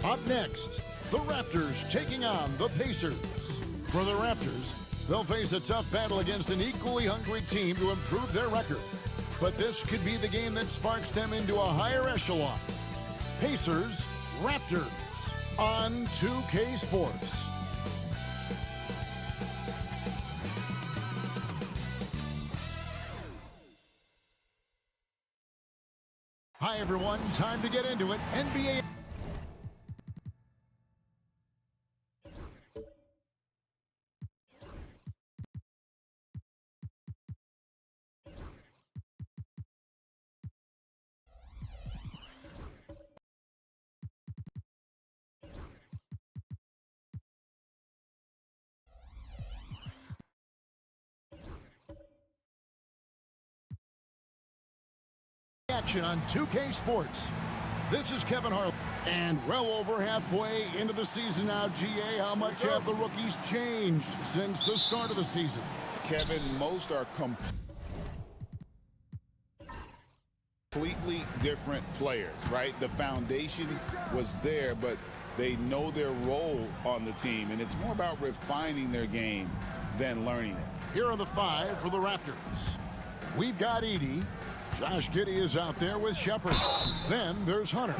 Up next, the Raptors taking on the Pacers. For the Raptors, they'll face a tough battle against an equally hungry team to improve their record. But this could be the game that sparks them into a higher echelon. Pacers, Raptors on 2K Sports. Hi everyone, time to get into it. NBA action on 2K Sports. This is Kevin Harlan, and well over halfway into the season now, GA, how much have the rookies changed since the start of the season? Kevin, most are completely different players, right? The foundation was there, but they know their role on the team, and it's more about refining their game than learning it. Here are the five for the Raptors. We've got Edey. Josh Giddey is out there with Shepard. Then there's Hunter.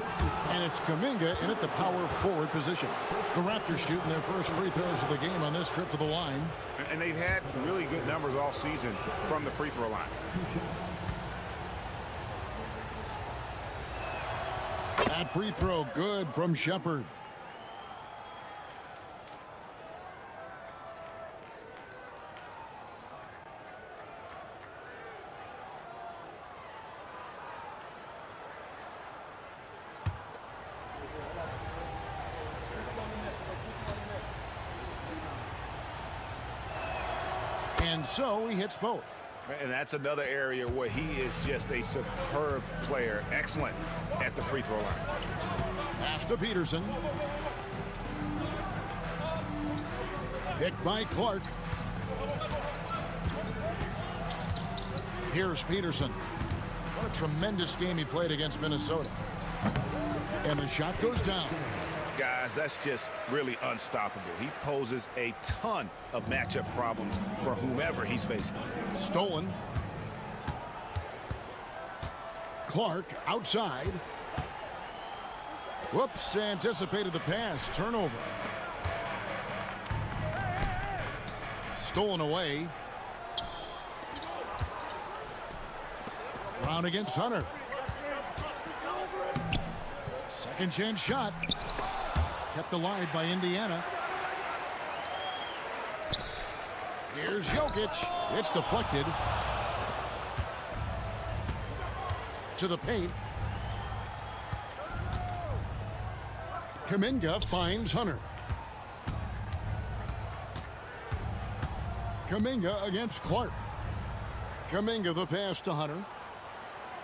And it's Kuminga in at the power forward position. The Raptors shooting their first free throws of the game on this trip to the line. And they've had really good numbers all season from the free throw line. That free throw good from Shepard. And so he hits both. And that's another area where he is just a superb player. Excellent at the free throw line. Pass to Peterson. Picked by Clark. Here's Peterson. What a tremendous game he played against Minnesota. And the shot goes down. Guys, that's just really unstoppable. He poses a ton of matchup problems for whomever he's facing. Stolen. Clark outside. Whoops, anticipated the pass. Turnover. Stolen away. Brown against Hunter. Second chance shot. Kept alive by Indiana. Here's Jokic. It's deflected. To the paint. Kuminga finds Hunter. Kuminga against Clark. Kuminga the pass to Hunter.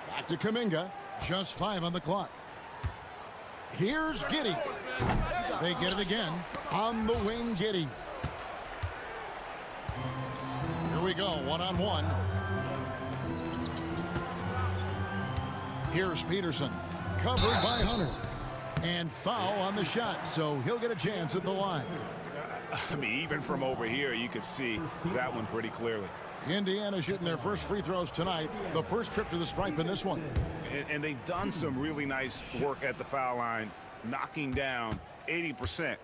Back to Kuminga. Just 5 on the clock. Here's Giddey. They get it again. On the wing, Giddey. Here we go, one-on-one. Here's Peterson. Covered by Hunter. And foul on the shot, so he'll get a chance at the line. I mean, even from over here, you could see that one pretty clearly. Indiana shooting their first free throws tonight. The first trip to the stripe in this one. And they've done some really nice work at the foul line, knocking down 80%.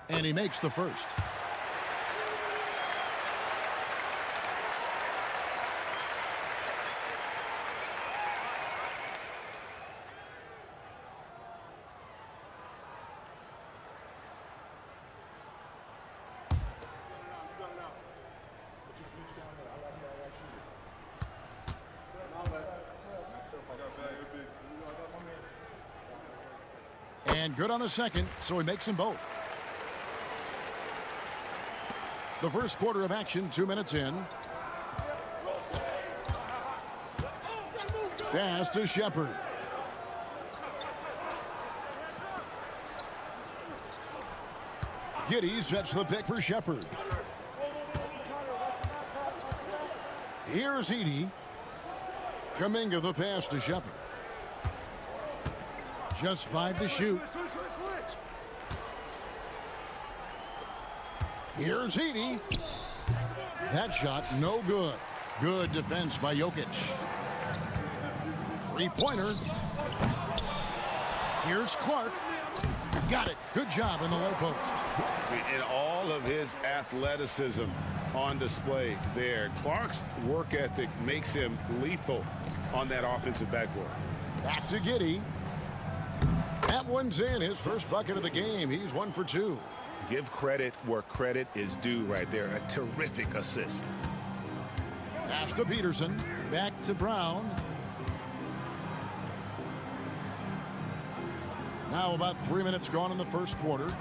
And he makes the first. And good on the second, so he makes them both. The first quarter of action, 2 minutes in. Pass to Shepard. Giddey sets the pick for Shepard. Here's Edey. Kuminga the pass to Shepard. Just 5 to shoot. Here's Edey. That shot no good. Good defense by Jokic. Three-pointer. Here's Clark. Got it. Good job in the low post. And all of his athleticism on display there. Clark's work ethic makes him lethal on that offensive backboard. Back to Giddey. That one's in. His first bucket of the game. He's 1 for 2. Give credit where credit is due right there. A terrific assist. Pass to Peterson. Back to Brown. Now about 3 minutes gone in the first quarter.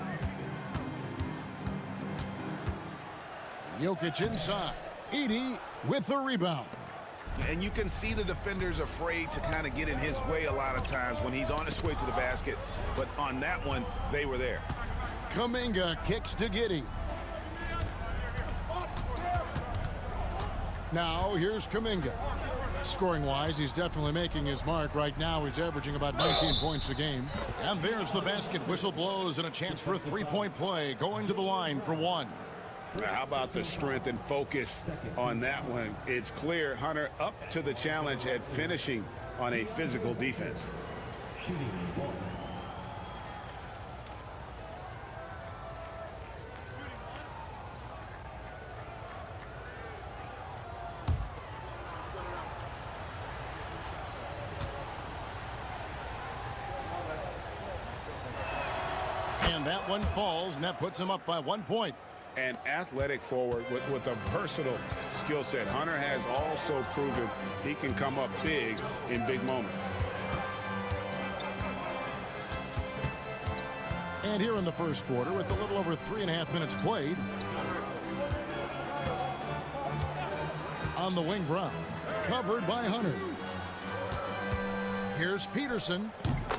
Jokic inside. Edey with the rebound. And you can see the defenders afraid to kind of get in his way a lot of times when he's on his way to the basket. But on that one, they were there. Kuminga kicks to Giddey. Now here's Kuminga. Scoring-wise, he's definitely making his mark. Right now, he's averaging about 19 points a game. And there's the basket. Whistle blows and a chance for a three-point play. Going to the line for 1. Now, how about the strength and focus on that one? It's clear Hunter up to the challenge at finishing on a physical defense. And that one falls, and that puts him up by 1 point. An athletic forward with a versatile skill set. Hunter has also proven he can come up big in big moments. And here in the first quarter, with a little over 3.5 minutes played. On the wing, Brown. Covered by Hunter. Here's Peterson.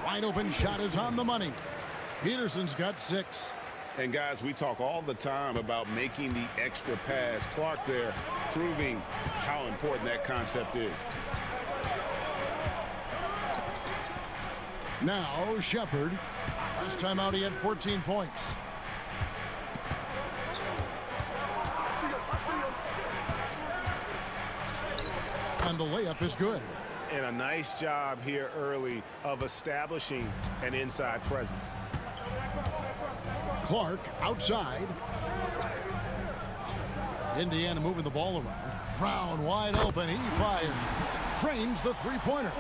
Wide open shot is on the money. Peterson's got 6. And guys, we talk all the time about making the extra pass. Clark there proving how important that concept is. Now Shepard. First time out he had 14 points. And the layup is good. And a nice job here early of establishing an inside presence. Clark outside. Indiana moving the ball around. Brown wide open. He fires. Trains the three-pointer.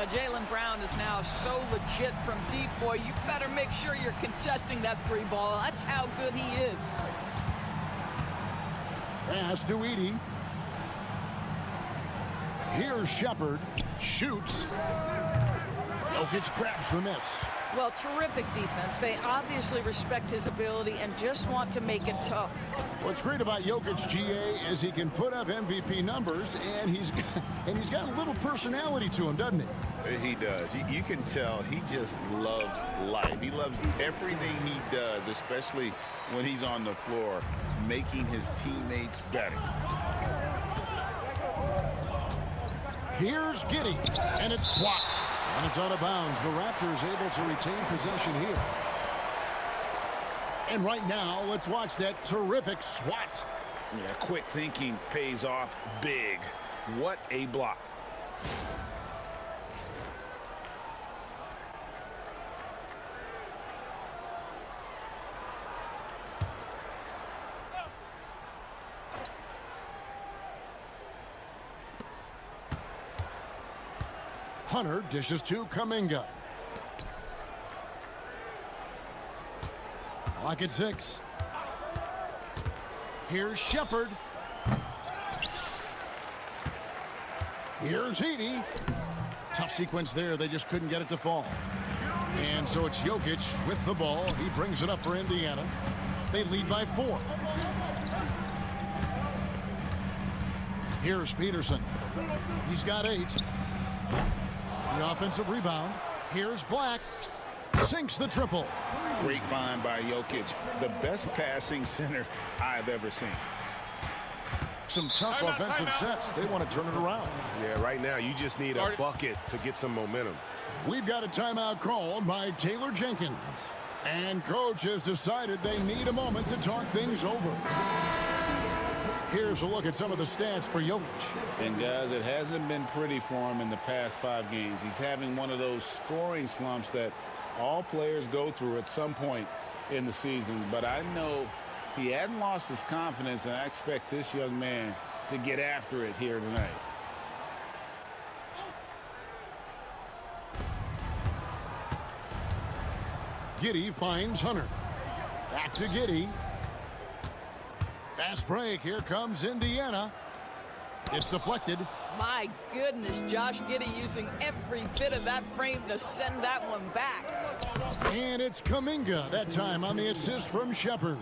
Jaylen Brown is now so legit from deep, boy. You better make sure you're contesting that three ball. That's how good he is. Pass to Edey. Here's Shepard. Shoots. Jokic grabs the miss. Well, terrific defense. They obviously respect his ability and just want to make it tough. What's great about Jokic, GA, is he can put up MVP numbers, and he's got a little personality to him, doesn't he? He does. You can tell he just loves life. He loves everything he does, especially when he's on the floor, making his teammates better. Here's Giddey, and it's blocked. And it's out of bounds. The Raptors able to retain possession here. And right now, let's watch that terrific swat. Yeah, quick thinking pays off big. What a block. Hunter dishes to Kuminga. Clock at 6. Here's Shepard. Here's Edey. Tough sequence there. They just couldn't get it to fall. And so it's Jokic with the ball. He brings it up for Indiana. They lead by 4. Here's Peterson. He's got 8. The offensive rebound. Here's Black. Sinks the triple. Great find by Jokic. The best passing center I've ever seen. Some tough offensive sets. They want to turn it around. Yeah, right now you just need a bucket to get some momentum. We've got a timeout called by Taylor Jenkins. And coach has decided they need a moment to talk things over. Here's a look at some of the stats for Jokic. And guys, it hasn't been pretty for him in the past 5 games. He's having one of those scoring slumps that all players go through at some point in the season. But I know he hadn't lost his confidence, and I expect this young man to get after it here tonight. Giddey finds Hunter. Back to Giddey. Fast break. Here comes Indiana. It's deflected. My goodness, Josh Giddey using every bit of that frame to send that one back. And it's Kuminga that time on the assist from Shepard.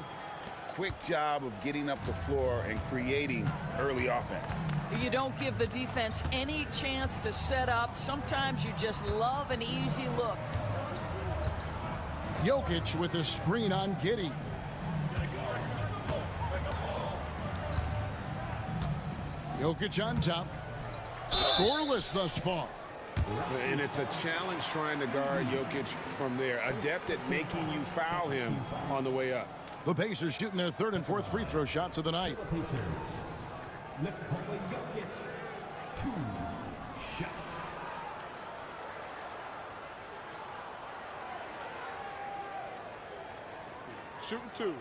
Quick job of getting up the floor and creating early offense. You don't give the defense any chance to set up. Sometimes you just love an easy look. Jokic with a screen on Giddey. Jokic on top. Scoreless thus far. And it's a challenge trying to guard Jokic from there. Adept at making you foul him on the way up. The Pacers shooting their 3rd and 4th free throw shots of the night. Nikola Jokic, 2 shots. Shooting 2.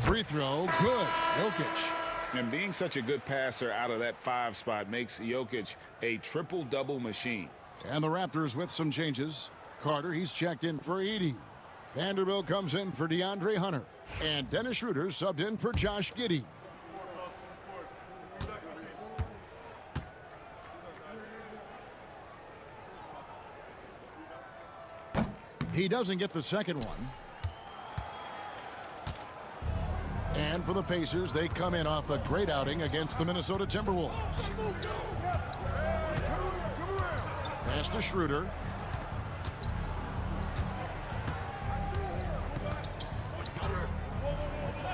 Free throw, good. Jokic. And being such a good passer out of that 5 spot makes Jokic a triple-double machine. And the Raptors with some changes. Carter, he's checked in for Edey. Vanderbilt comes in for DeAndre Hunter. And Dennis Schroeder subbed in for Josh Giddey. He doesn't get the second one. And for the Pacers, they come in off a great outing against the Minnesota Timberwolves. Pass to Schroeder.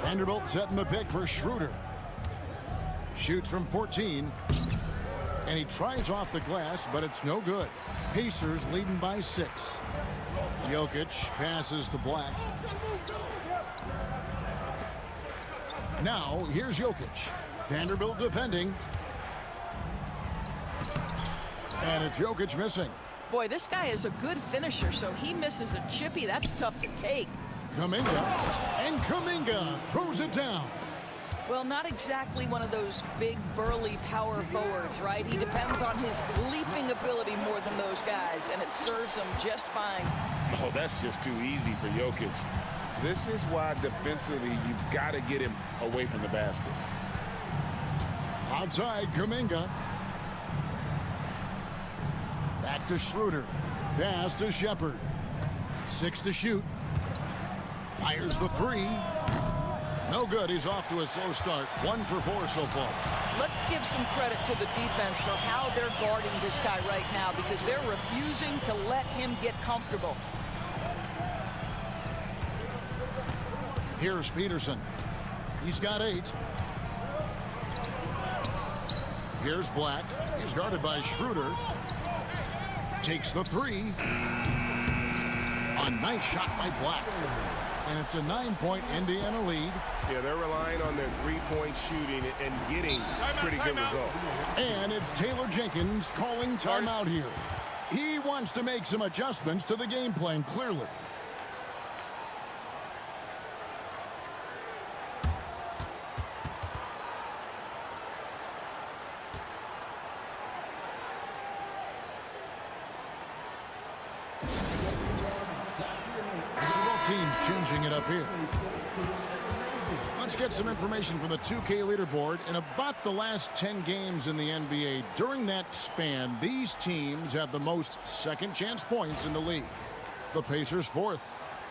Vanderbilt setting the pick for Schroeder. Shoots from 14. And he tries off the glass, but it's no good. Pacers leading by 6. Jokic passes to Black. Now, here's Jokic. Vanderbilt defending. And it's Jokic missing. Boy, this guy is a good finisher, so he misses a chippy. That's tough to take. Kuminga. And Kuminga throws it down. Well, not exactly one of those big, burly power forwards, right? He depends on his leaping ability more than those guys, and it serves him just fine. Oh, that's just too easy for Jokic. This is why defensively you've got to get him away from the basket. Outside, Kuminga. Back to Schroeder. Pass to Shepard. 6 to shoot. Fires the 3. No good. He's off to a slow start. 1 for 4 so far. Let's give some credit to the defense for how they're guarding this guy right now, because they're refusing to let him get comfortable. Here's Peterson. He's got 8. Here's Black. He's guarded by Schroeder. Takes the 3. A nice shot by Black. And it's a 9-point Indiana lead. Yeah, they're relying on their 3-point shooting and getting pretty good results. And it's Taylor Jenkins calling timeout here. He wants to make some adjustments to the game plan, clearly. Teams changing it up here. Let's get some information from the 2K leaderboard. In about the last 10 games in the NBA, during that span, these teams have the most second chance points in the league. The Pacers 4th.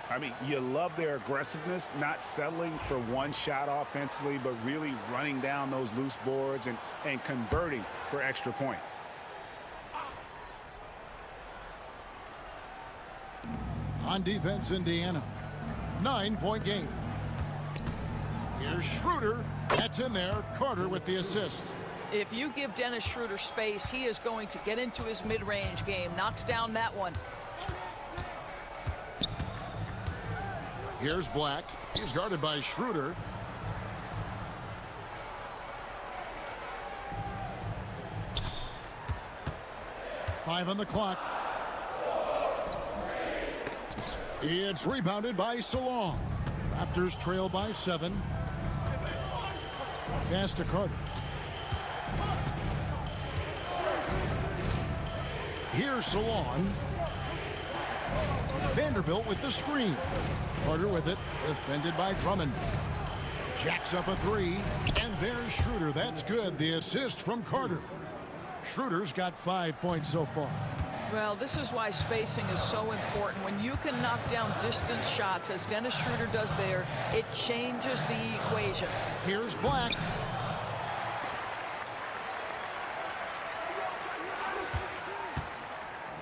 I mean, you love their aggressiveness, not settling for one shot offensively, but really running down those loose boards and converting for extra points. On defense, Indiana. 9-point game. Here's Schroeder. That's in there. Carter with the assist. If you give Dennis Schroeder space, he is going to get into his mid-range game. Knocks down that one. Here's Black. He's guarded by Schroeder. Five on the clock. It's rebounded by Salong. Raptors trail by 7. Pass to Carter. Here's Salong. Vanderbilt with the screen. Carter with it, defended by Drummond. Jacks up a 3, and there's Schroeder. That's good. The assist from Carter. Schroeder's got 5 points so far. Well, this is why spacing is so important. When you can knock down distance shots, as Dennis Schroeder does there, it changes the equation. Here's Black.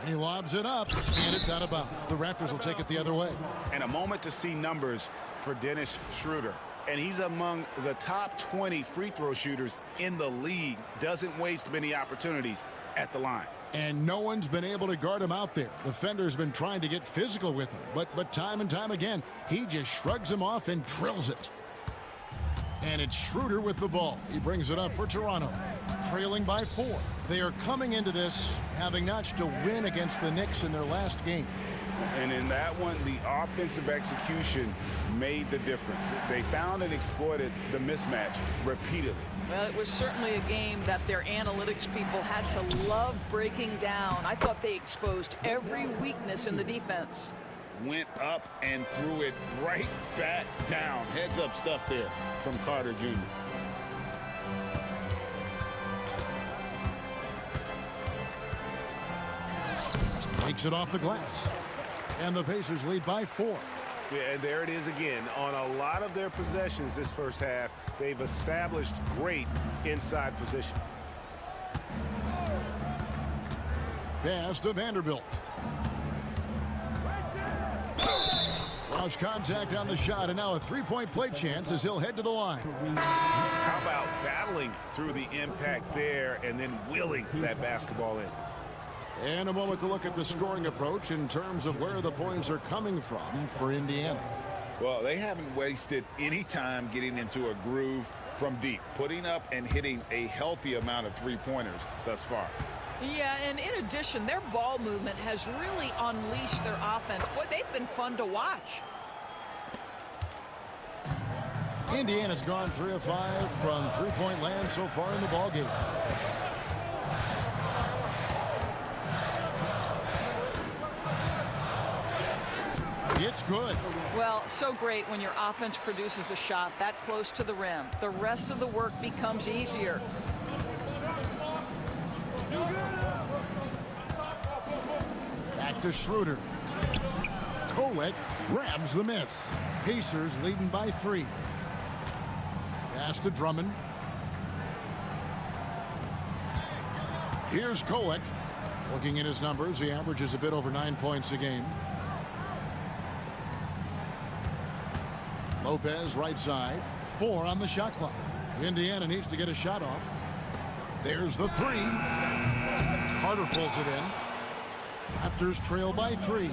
He lobs it up, and it's out of bounds. The Raptors will take it the other way. And a moment to see numbers for Dennis Schroeder. And he's among the top 20 free throw shooters in the league. Doesn't waste many opportunities at the line. And no one's been able to guard him out there. The defender's been trying to get physical with him. But time and time again, he just shrugs him off and drills it. And it's Schroeder with the ball. He brings it up for Toronto, trailing by 4. They are coming into this having notched a win against the Knicks in their last game. And in that one, the offensive execution made the difference. They found and exploited the mismatch repeatedly. Well, it was certainly a game that their analytics people had to love breaking down. I thought they exposed every weakness in the defense. Went up and threw it right back down. Heads up stuff there from Carter Jr. Takes it off the glass. And the Pacers lead by 4. Yeah, and there it is again. On a lot of their possessions this first half, they've established great inside position. Pass to Vanderbilt. Draws contact on the shot, and now a 3-point play chance as he'll head to the line. How about battling through the impact there and then willing that basketball in? And a moment to look at the scoring approach in terms of where the points are coming from for Indiana. Well, they haven't wasted any time getting into a groove from deep, putting up and hitting a healthy amount of three-pointers thus far. Yeah, and in addition, their ball movement has really unleashed their offense. Boy, they've been fun to watch. Indiana's gone 3 of 5 from three-point land so far in the ballgame. It's good. Well, so great when your offense produces a shot that close to the rim. The rest of the work becomes easier. Back to Schroeder. Kolek grabs the miss. Pacers leading by 3. Pass to Drummond. Here's Kolek. Looking at his numbers, he averages a bit over 9 points a game. Lopez right side. 4 on the shot clock. Indiana needs to get a shot off. There's the 3. Carter pulls it in. Raptors trail by 3.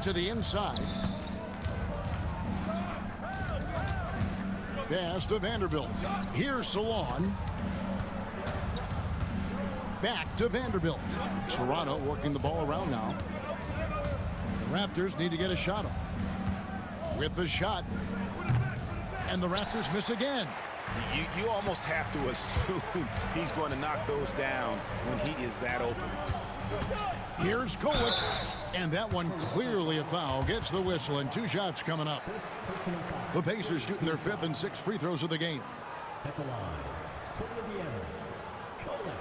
To the inside. Pass to Vanderbilt. Here's Salon. Back to Vanderbilt. Toronto working the ball around now. The Raptors need to get a shot off. With the shot. And the Raptors miss again. You almost have to assume he's going to knock those down when he is that open. Here's Kolek. And that one clearly a foul. Gets the whistle, and 2 shots coming up. The Pacers shooting their 5th and 6th free throws of the game. At the line, for Indiana, Kolek,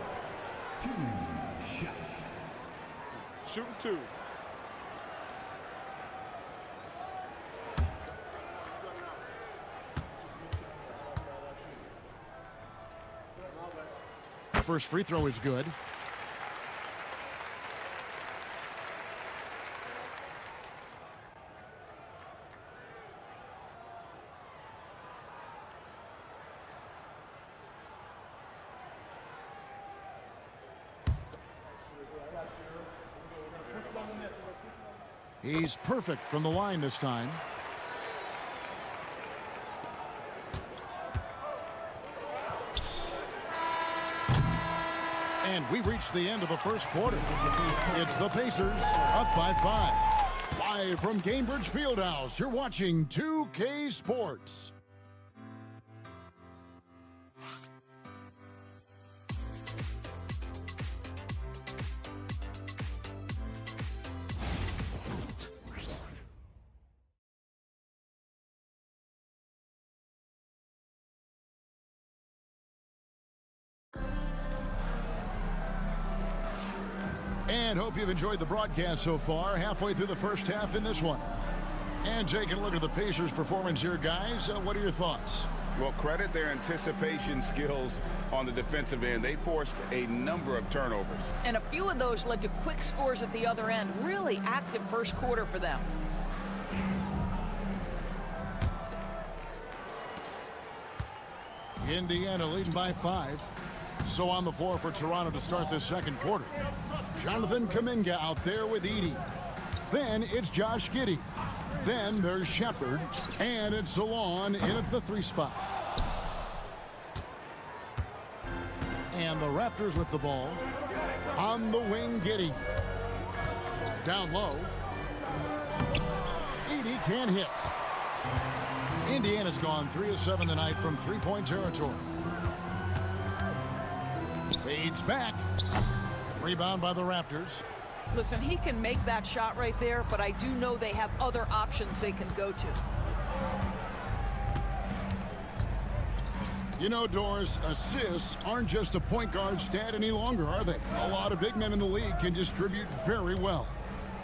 2 shots. Shooting 2. First free throw is good. He's perfect from the line this time. And we reached the end of the first quarter. It's the Pacers up by 5. Live from Cambridge Fieldhouse, you're watching 2K Sports. And hope you've enjoyed the broadcast so far. Halfway through the first half in this one. And taking a look at the Pacers' performance here, guys. What are your thoughts? Well, credit their anticipation skills on the defensive end. They forced a number of turnovers. And a few of those led to quick scores at the other end. Really active first quarter for them. Indiana leading by 5. So on the floor for Toronto to start this second quarter. Jonathan Kuminga out there with Edey. Then it's Josh Giddey. Then there's Shepard. And it's Salon in at the 3 spot. And the Raptors with the ball. On the wing, Giddey. Down low. Edey can't hit. Indiana's gone 3 of 7 tonight from three-point territory. Fades back. Rebound by the Raptors. Listen, he can make that shot right there, but I do know they have other options they can go to. You know, Doris, assists aren't just a point guard stat any longer, are they? A lot of big men in the league can distribute very well.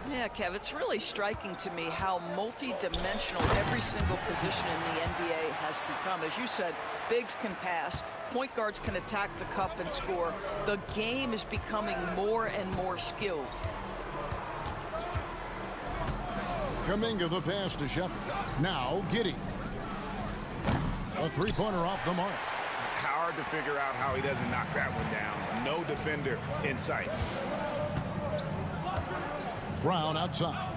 Yeah, Kev, it's really striking to me how multi-dimensional every single position in the NBA has become. As you said, bigs can pass, point guards can attack the cup and score. The game is becoming more and more skilled. Kuminga the pass to Shepard. Now Giddey. A three-pointer off the mark. Hard to figure out how he doesn't knock that one down. No defender in sight. Brown outside.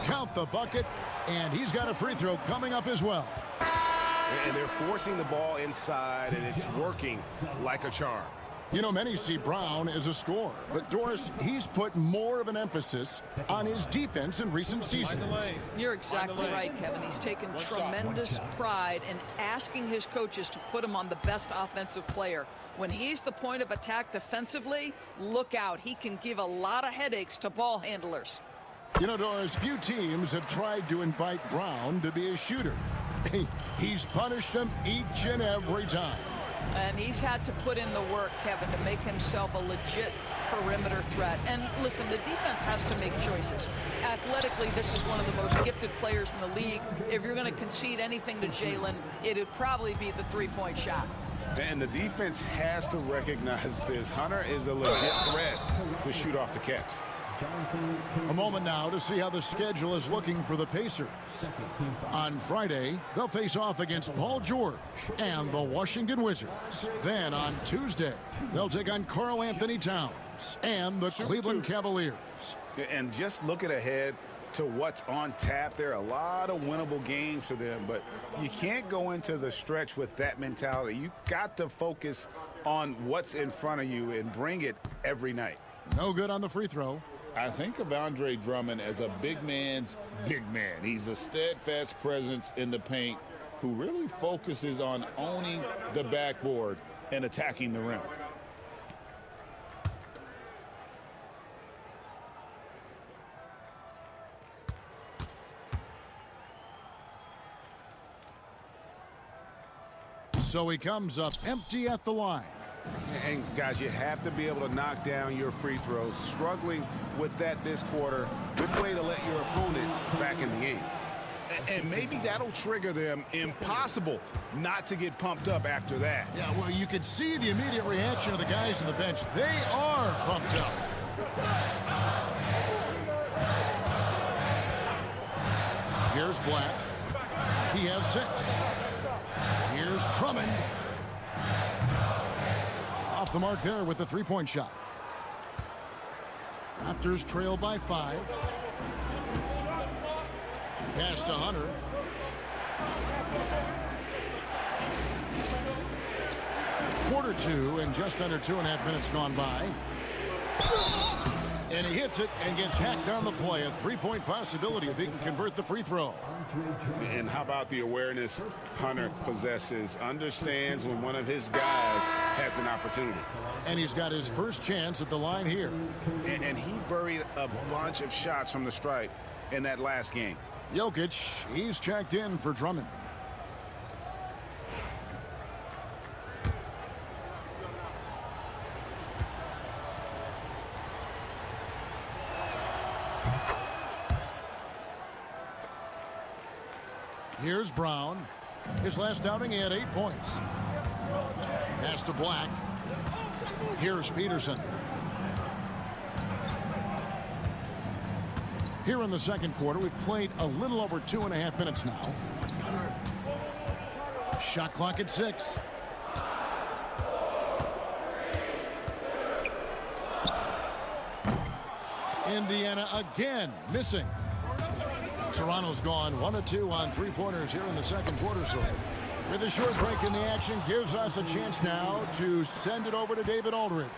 Count the bucket, and he's got a free throw coming up as well. And they're forcing the ball inside, and it's working like a charm. You know, many see Brown as a scorer, but Doris, he's put more of an emphasis on his defense in recent seasons. You're exactly right, Kevin. He's taken tremendous pride in asking his coaches to put him on the best offensive player. When he's the point of attack defensively, look out. He can give a lot of headaches to ball handlers. You know, Doris, few teams have tried to invite Brown to be a shooter. He's punished them each and every time. And he's had to put in the work, Kevin, to make himself a legit perimeter threat. And listen, the defense has to make choices. Athletically, this is one of the most gifted players in the league. If you're going to concede anything to Jalen, it'd probably be the three-point shot. And the defense has to recognize this. Hunter is a legit threat to shoot off the catch. A moment now to see how the schedule is looking for the Pacers. On Friday, they'll face off against Paul George and the Washington Wizards. Then on Tuesday, they'll take on Karl Anthony Towns and the Cleveland Cavaliers. And just looking ahead to what's on tap, there are a lot of winnable games for them, but you can't go into the stretch with that mentality. You've got to focus on what's in front of you and bring it every night. No good on the free throw. I think of Andre Drummond as a big man's big man. He's a steadfast presence in the paint who really focuses on owning the backboard and attacking the rim. So he comes up empty at the line. And guys, you have to be able to knock down your free throws. Struggling with that this quarter. Good way to let your opponent back in the game. And maybe that'll trigger them. Impossible not to get pumped up after that. Yeah, well, you could see the immediate reaction of the guys on the bench. They are pumped up. Here's Black. He has 6. Here's Drummond. Off the mark there with the three-point shot. Raptors trail by 5. Pass to Hunter. Quarter 2 and just under 2.5 minutes gone by. And he hits it and gets hacked on the play. A three-point possibility if he can convert the free throw. And how about the awareness Hunter possesses? Understands when one of his guys has an opportunity. And he's got his first chance at the line here. And he buried a bunch of shots from the stripe in that last game. Jokic, he's checked in for Drummond. Here's Brown. His last outing, he had 8 points. Pass to Black. Here's Peterson. Here in the second quarter, we've played a little over 2.5 minutes now. Shot clock at 6. Indiana again missing. Toronto's gone 1 of 2 on three-pointers here in the second quarter so far. With a short break in the action, gives us a chance now to send it over to David Aldridge.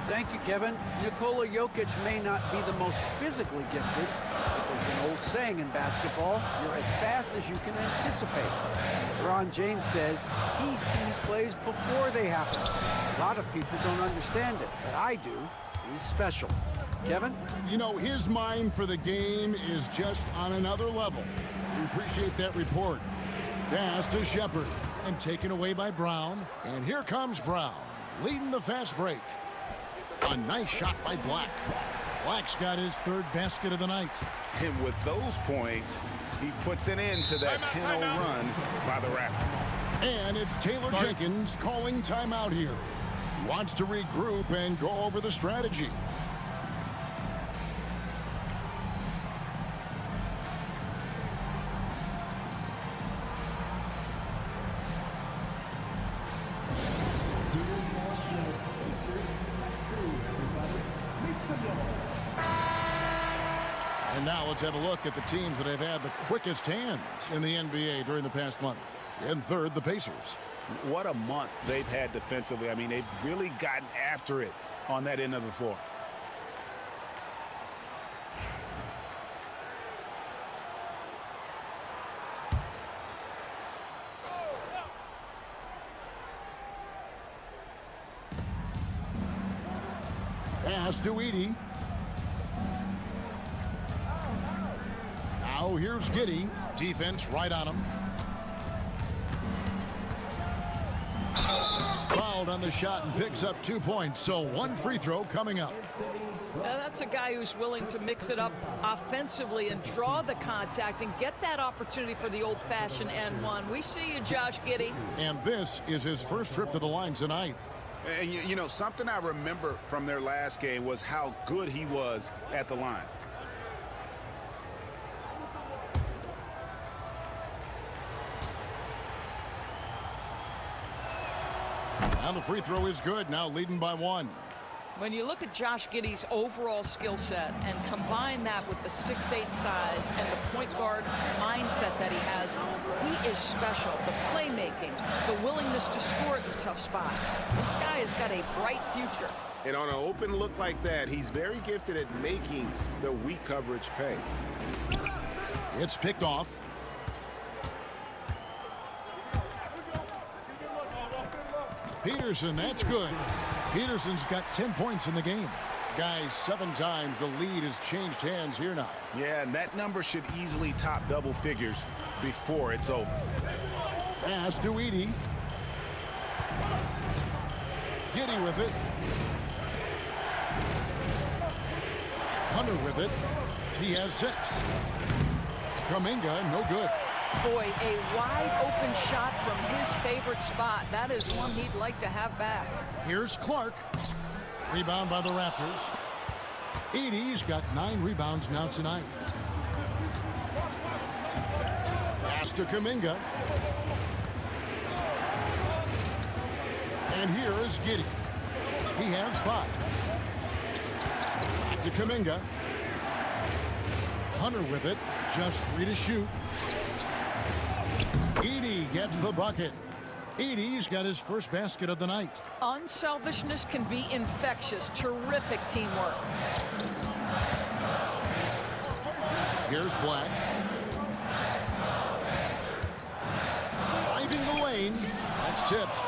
Thank you, Kevin. Nikola Jokic may not be the most physically gifted, but there's an old saying in basketball, you're as fast as you can anticipate. LeBron James says he sees plays before they happen. A lot of people don't understand it, but I do. He's special. Kevin? You know, his mind for the game is just on another level. We appreciate that report. Pass to Shepard and taken away by Brown. And here comes Brown, leading the fast break. A nice shot by Black. Black's got his 3rd basket of the night. And with those points, he puts an end to that 10-0 run by the Raptors. And it's Taylor Jenkins calling timeout here. He wants to regroup and go over the strategy. And now let's have a look at the teams that have had the quickest hands in the NBA during the past month. In third, the Pacers. What a month they've had defensively. I mean, they've really gotten after it on that end of the floor. Pass to Edey. Now here's Giddey. Defense right on him. Fouled on the shot and picks up 2 points. So 1 free throw coming up. Now that's a guy who's willing to mix it up offensively and draw the contact and get that opportunity for the old-fashioned N1. We see you, Josh Giddey. And this is his first trip to the line tonight. And you know, something I remember from their last game was how good he was at the line. And the free throw is good, now leading by 1. When you look at Josh Giddey's overall skill set and combine that with the 6'8" size and the point guard mindset that he has, he is special. The playmaking, the willingness to score in tough spots. This guy has got a bright future. And on an open look like that, he's very gifted at making the weak coverage pay. It's picked off. Peterson, that's good. Peterson's got 10 points in the game. Guys, 7 times the lead has changed hands here now. Yeah, and that number should easily top double figures before it's over. Pass to Edey. Giddey with it. Hunter with it. He has 6. Kuminga, no good. Boy, a wide-open shot from his favorite spot. That is one he'd like to have back. Here's Clark. Rebound by the Raptors. Edey's got 9 rebounds now tonight. Pass Pass to Kuminga. And here is Giddey. He has 5. Back to Kuminga. Hunter with it. Just 3 to shoot. Edey gets the bucket. Edey's got his first basket of the night. Unselfishness can be infectious. Terrific teamwork. Here's Black. Driving the lane. That's tipped.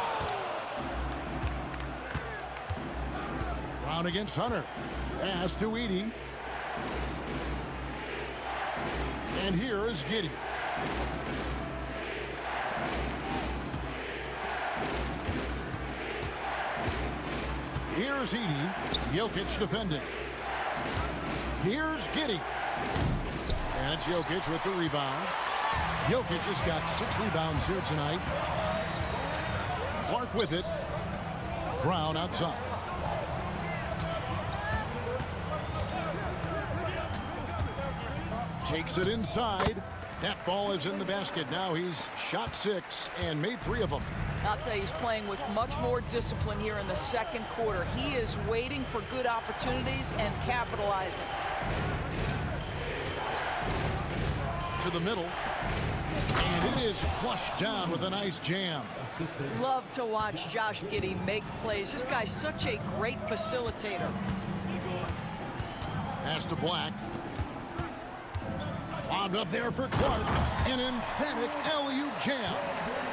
Brown against Hunter. Pass to Edey. And here is Giddey. Here's Edey. Jokic defending. Here's Giddey. And it's Jokic with the rebound. Jokic has got 6 rebounds here tonight. Clark with it. Brown outside. Takes it inside. That ball is in the basket. Now he's shot 6 and made 3 of them. I'll tell you, he's playing with much more discipline here in the second quarter. He is waiting for good opportunities and capitalizing. To the middle. And it is flushed down with a nice jam. Love to watch Josh Giddey make plays. This guy's such a great facilitator. Pass to Black. Lobbed up there for Clark. An emphatic LU jam.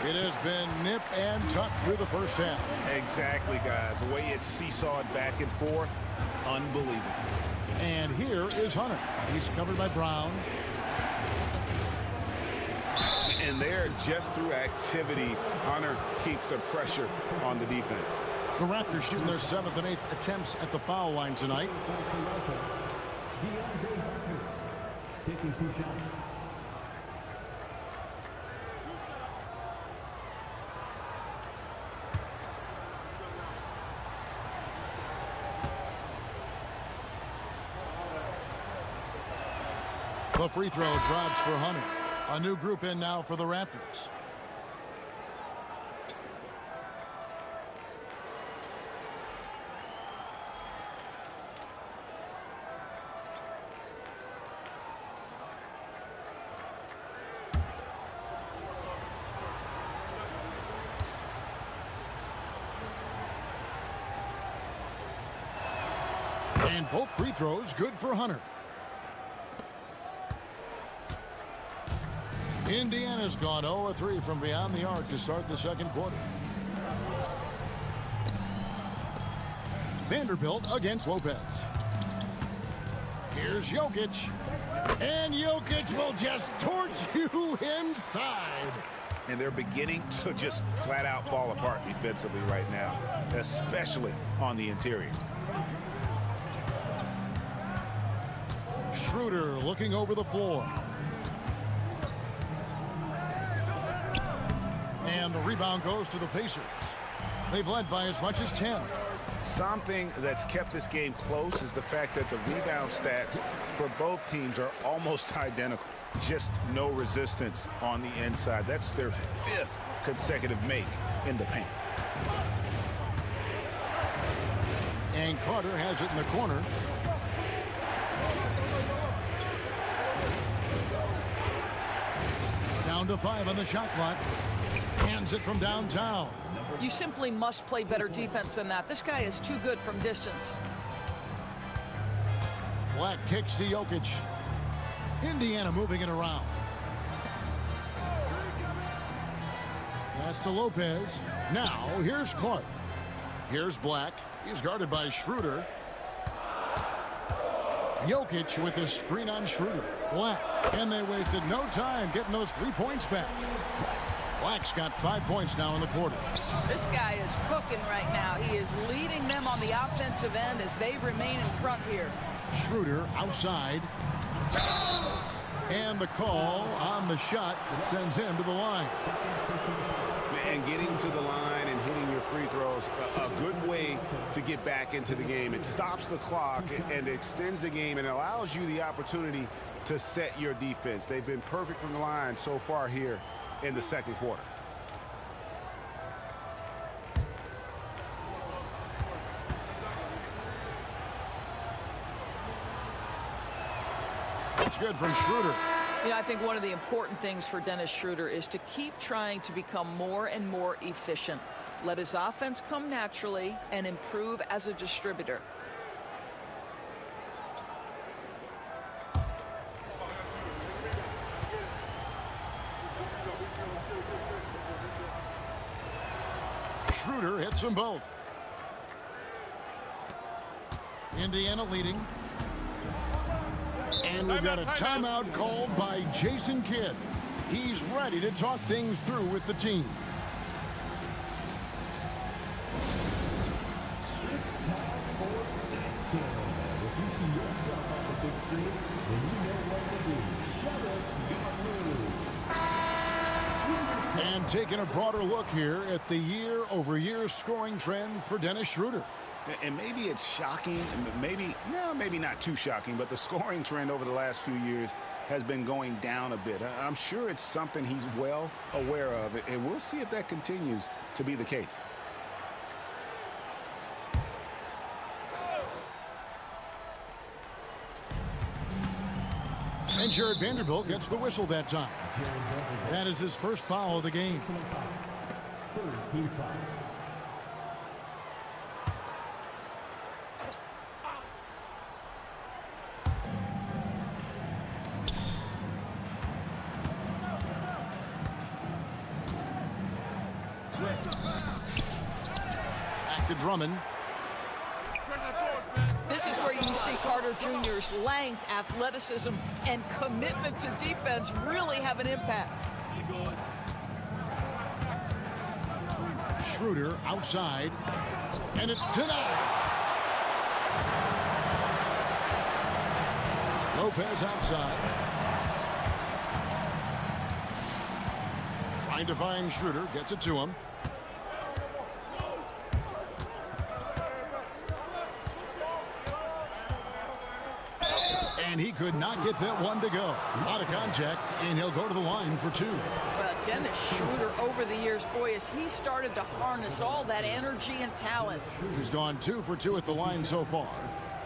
It has been nip and tuck through the first half. Exactly, guys. The way it's seesawed back and forth, unbelievable. And here is Hunter. He's covered by Brown. And there, just through activity, Hunter keeps the pressure on the defense. The Raptors shooting their 7th and 8th attempts at the foul line tonight. Taking 2 shots. The free throw drops for Hunter. A new group in now for the Raptors. And both free throws good for Hunter. Indiana's gone 0-3 from beyond the arc to start the second quarter. Vanderbilt against Lopez. Here's Jokic. And Jokic will just torch you inside. And they're beginning to just flat out fall apart defensively right now, especially on the interior. Schroeder looking over the floor. And the rebound goes to the Pacers. They've led by as much as 10. Something that's kept this game close is the fact that the rebound stats for both teams are almost identical. Just no resistance on the inside. That's their 5th consecutive make in the paint. And Carter has it in the corner. Down to 5 on the shot clock. Hands it from downtown. You simply must play better defense than that. This guy is too good from distance. Black kicks to Jokic. Indiana moving it around. Pass to Lopez. Now here's Clark. Here's Black. He's guarded by Schroeder. Jokic with his screen on Schroeder. Black. And they wasted no time getting those 3 points back. Black's got 5 points now in the quarter. This guy is cooking right now. He is leading them on the offensive end as they remain in front here. Schroeder outside. And the call on the shot that sends him to the line. And getting to the line and hitting your free throws, a good way to get back into the game. It stops the clock and extends the game and allows you the opportunity to set your defense. They've been perfect from the line so far here in the second quarter. It's good from Schroeder. You know, I think one of the important things for Dennis Schroeder is to keep trying to become more and more efficient. Let his offense come naturally and improve as a distributor. Schroeder hits them both. Indiana leading. And we've got a timeout called by Jason Kidd. He's ready to talk things through with the team. And taking a broader look here at the year-over-year scoring trend for Dennis Schroeder. And maybe it's shocking, maybe not too shocking, but the scoring trend over the last few years has been going down a bit. I'm sure it's something he's well aware of, and we'll see if that continues to be the case. And Jared Vanderbilt gets the whistle that time. That is his first foul of the game. Third team foul. Back to Drummond. This is where you see Carter Jr.'s length, athleticism, and commitment to defense really have an impact. Schroeder outside, and it's denied. Lopez outside. Trying to find Schroeder, gets it to him. And he could not get that one to go. Out of contact, and he'll go to the line for two. Well, Dennis Schroeder over the years, boy, as he started to harness all that energy and talent. He's gone 2 for 2 at the line so far.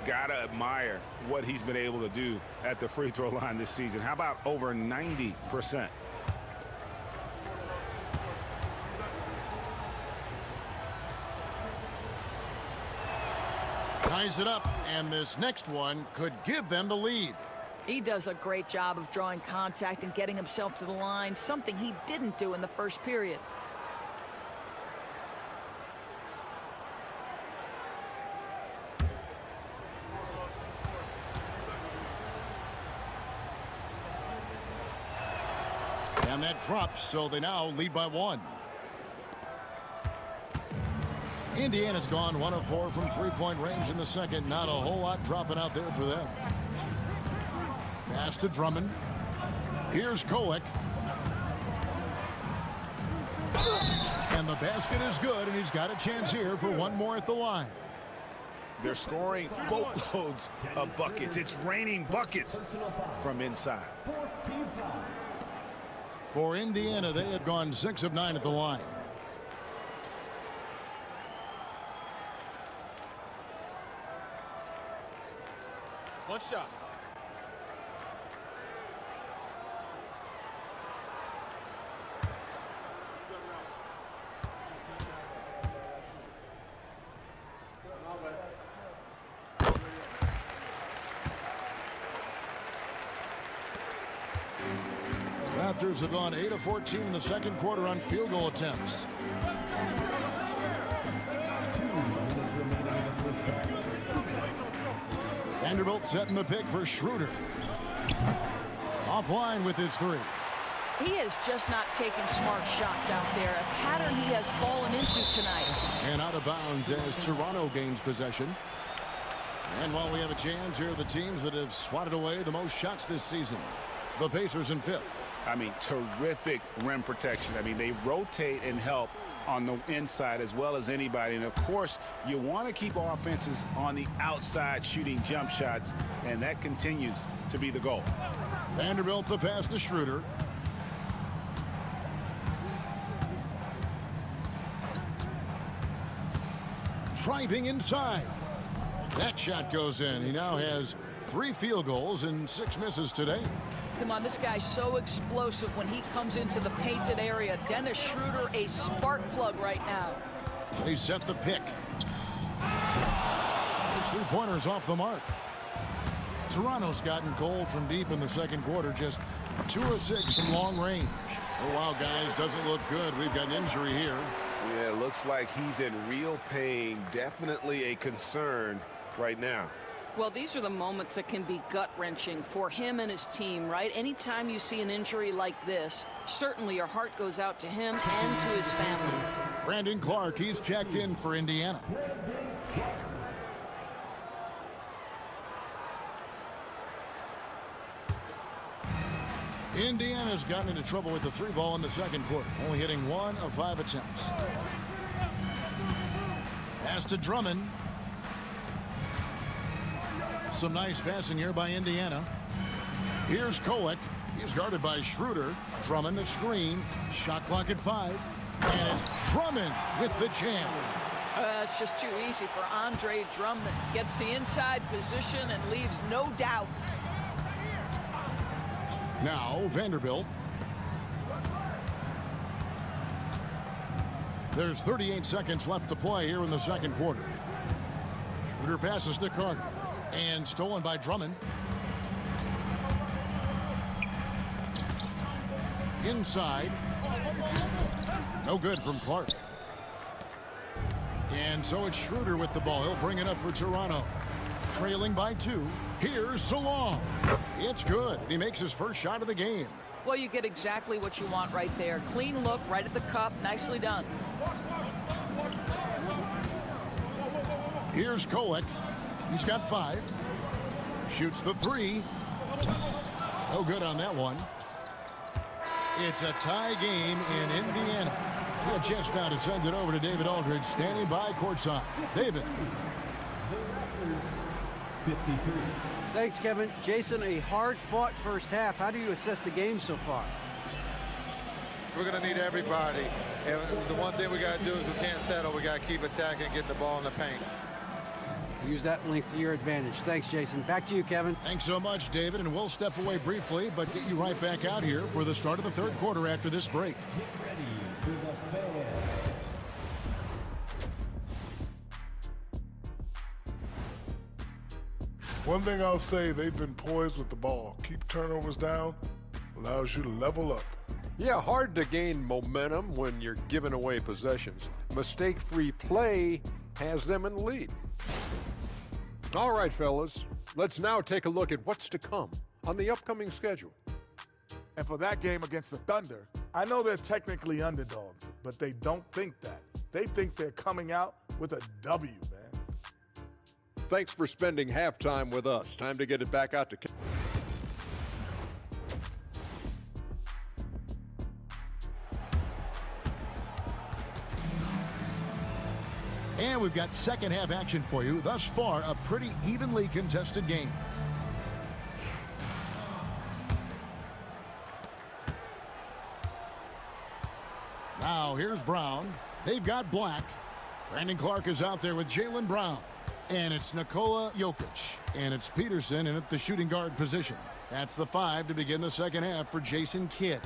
Gotta admire what he's been able to do at the free throw line this season. How about over 90%? Ties it up, and this next one could give them the lead. He does a great job of drawing contact and getting himself to the line, something he didn't do in the first period. And that drops, so they now lead by 1. Indiana's gone 1 of 4 from three-point range in the second. Not a whole lot dropping out there for them. Pass to Drummond. Here's Kolek. And the basket is good, and he's got a chance here for one more at the line. They're scoring boatloads of buckets. It's raining buckets from inside. For Indiana, they have gone 6 of 9 at the line. One shot. Raptors have gone 8 of 14 in the second quarter on field goal attempts. Vanderbilt setting the pick for Schroeder. Offline with his 3. He is just not taking smart shots out there, a pattern he has fallen into tonight. And out of bounds as Toronto gains possession. And while we have a chance, here are the teams that have swatted away the most shots this season. The Pacers in 5th. I mean, terrific rim protection. I mean, they rotate and help on the inside as well as anybody. And, of course, you want to keep offenses on the outside shooting jump shots, and that continues to be the goal. Vanderbilt the pass to Schroeder. Driving inside. That shot goes in. He now has 3 field goals and 6 misses today. Come on, this guy's so explosive when he comes into the painted area. Dennis Schroeder, a spark plug right now. They set the pick. Those 3-pointers off the mark. Toronto's gotten cold from deep in the second quarter, just 2 of 6 from long range. Oh, wow, guys, doesn't look good. We've got an injury here. Yeah, it looks like he's in real pain. Definitely a concern right now. Well, these are the moments that can be gut-wrenching for him and his team, right? Anytime you see an injury like this, certainly your heart goes out to him and to his family. Brandon Clark, he's checked in for Indiana. Indiana's gotten into trouble with the 3-ball in the second quarter, only hitting 1 of 5 attempts. Pass to Drummond. Some nice passing here by Indiana. Here's Kolek. He's guarded by Schroeder. Drummond the screen. Shot clock at 5. And it's Drummond with the jam. It's just too easy for Andre Drummond. Gets the inside position and leaves no doubt. Now Vanderbilt. There's 38 seconds left to play here in the second quarter. Schroeder passes to Carter. And stolen by Drummond. Inside. No good from Clark. And so it's Schroeder with the ball. He'll bring it up for Toronto. Trailing by 2. Here's Salong. It's good. And he makes his first shot of the game. Well, you get exactly what you want right there. Clean look, right at the cup. Nicely done. Here's Kolek. He's got 5. Shoots the 3. No good on that one. It's a tie game in Indiana. We have just now to send it over to David Aldridge, standing by courtside. David. 53. Thanks, Kevin. Jason, a hard-fought first half. How do you assess the game so far? We're going to need everybody. And the one thing we got to do is we can't settle. We got to keep attacking and get the ball in the paint. Use that length to your advantage. Thanks, Jason. Back to you, Kevin. Thanks so much, David. And we'll step away briefly, but get you right back out here for the start of the third quarter after this break. Get ready for the fan. One thing I'll say, they've been poised with the ball. Keep turnovers down, allows you to level up. Yeah, hard to gain momentum when you're giving away possessions. Mistake-free play has them in the lead. All right, fellas, let's now take a look at what's to come on the upcoming schedule. And for that game against the Thunder, I know they're technically underdogs, but they don't think that. They think they're coming out with a W, man. Thanks for spending halftime with us. Time to get it back out to... And we've got second half action for you. Thus far, a pretty evenly contested game. Now here's Brown. They've got Black. Brandon Clark is out there with Jaylen Brown. And it's Nikola Jokic. And it's Peterson in at the shooting guard position. That's the 5 to begin the second half for Jason Kidd.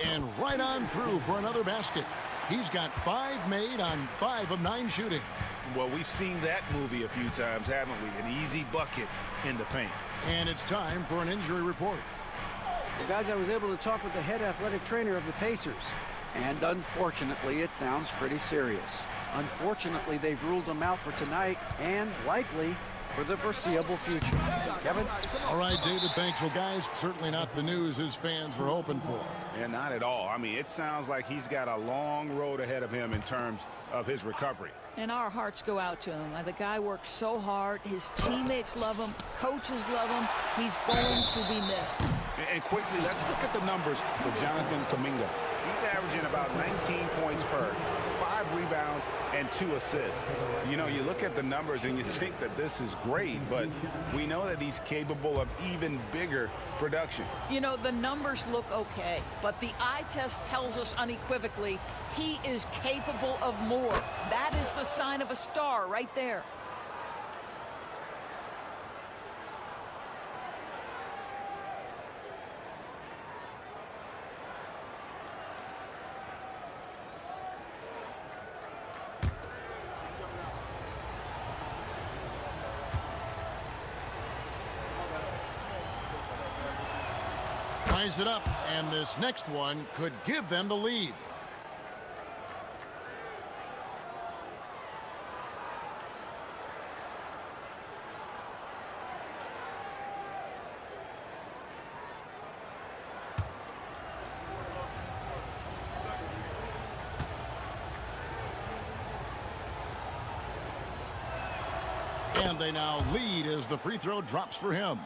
And right on through for another basket. He's got 5 made on 5 of 9 shooting. Well, we've seen that movie a few times, haven't we? An easy bucket in the paint. And it's time for an injury report. Well, guys, I was able to talk with the head athletic trainer of the Pacers. And unfortunately, it sounds pretty serious. Unfortunately, they've ruled him out for tonight and likely for the foreseeable future. Kevin? All right, David, thanks. Well, guys, certainly not the news his fans were hoping for. And not at all. I mean, it sounds like he's got a long road ahead of him in terms of his recovery. And our hearts go out to him. The guy works so hard. His teammates love him. Coaches love him. He's going to be missed. And quickly, let's look at the numbers for Jonathan Kuminga. He's averaging about 19 points per, 5 rebounds, and 2 assists. You know, you look at the numbers and you think that this is great, but we know that he's capable of even bigger production. You know, the numbers look okay, but the eye test tells us unequivocally he is capable of more. That is the sign of a star right there. Ties it up, and this next one could give them the lead. And they now lead as the free throw drops for him.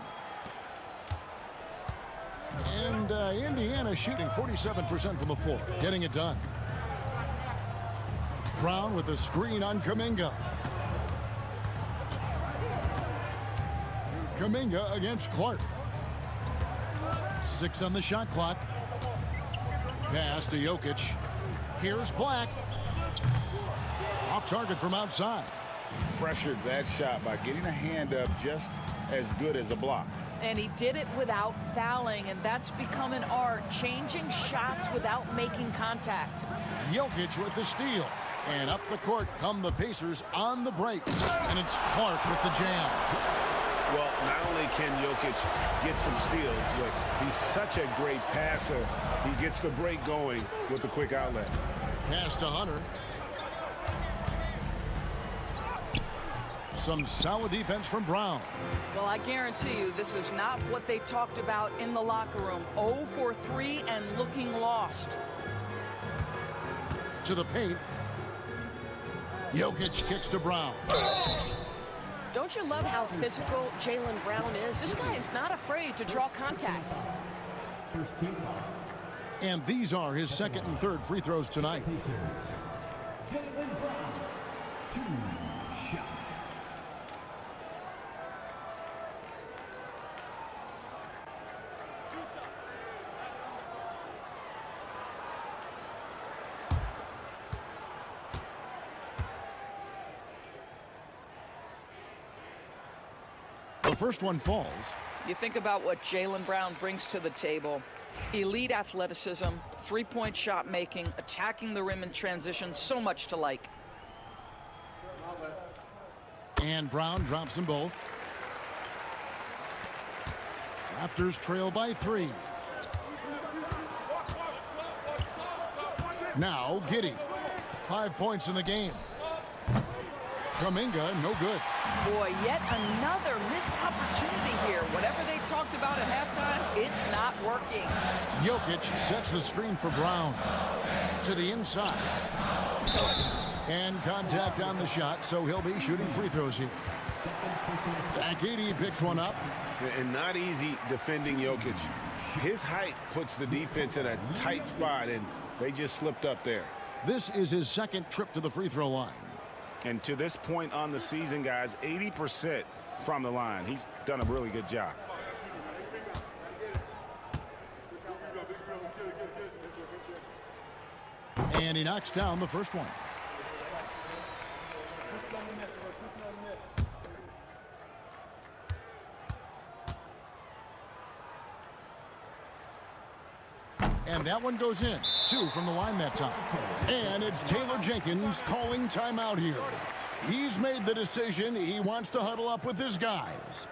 And Indiana shooting 47% from the floor, getting it done. Brown with the screen on Kuminga. Kuminga against Clark. 6 on the shot clock. Pass to Jokic. Here's Black. Off target from outside. Pressured that shot by getting a hand up just as good as a block. And he did it without fouling, and that's become an art, changing shots without making contact. Jokic with the steal. And up the court come the Pacers on the break. And it's Clark with the jam. Well, not only can Jokic get some steals, but he's such a great passer. He gets the break going with the quick outlet. Pass to Hunter. Some solid defense from Brown. Well, I guarantee you this is not what they talked about in the locker room. 0 for 3 and looking lost. To the paint. Jokic kicks to Brown. Don't you love how physical Jaylen Brown is? This guy is not afraid to draw contact. First team foul. And these are his second and third free throws tonight. Jaylen Brown, 2 shots. The first one falls. You think about what Jaylen Brown brings to the table. Elite athleticism, three-point shot making, attacking the rim in transition, so much to like. And Brown drops them both. Raptors trail by 3. Now Giddey. 5 points in the game. Kuminga, no good. Boy, yet another missed opportunity here. Whatever they talked about at halftime, it's not working. Jokic sets the screen for Brown. To the inside. And contact on the shot, so he'll be shooting free throws here. Giddey picks one up. And not easy defending Jokic. His height puts the defense in a tight spot, and they just slipped up there. This is his second trip to the free throw line. And to this point on the season, guys, 80% from the line. He's done a really good job. And he knocks down the first one. And that one goes in. 2 from the line that time. And it's Taylor Jenkins calling timeout here. He's made the decision. He wants to huddle up with his guys.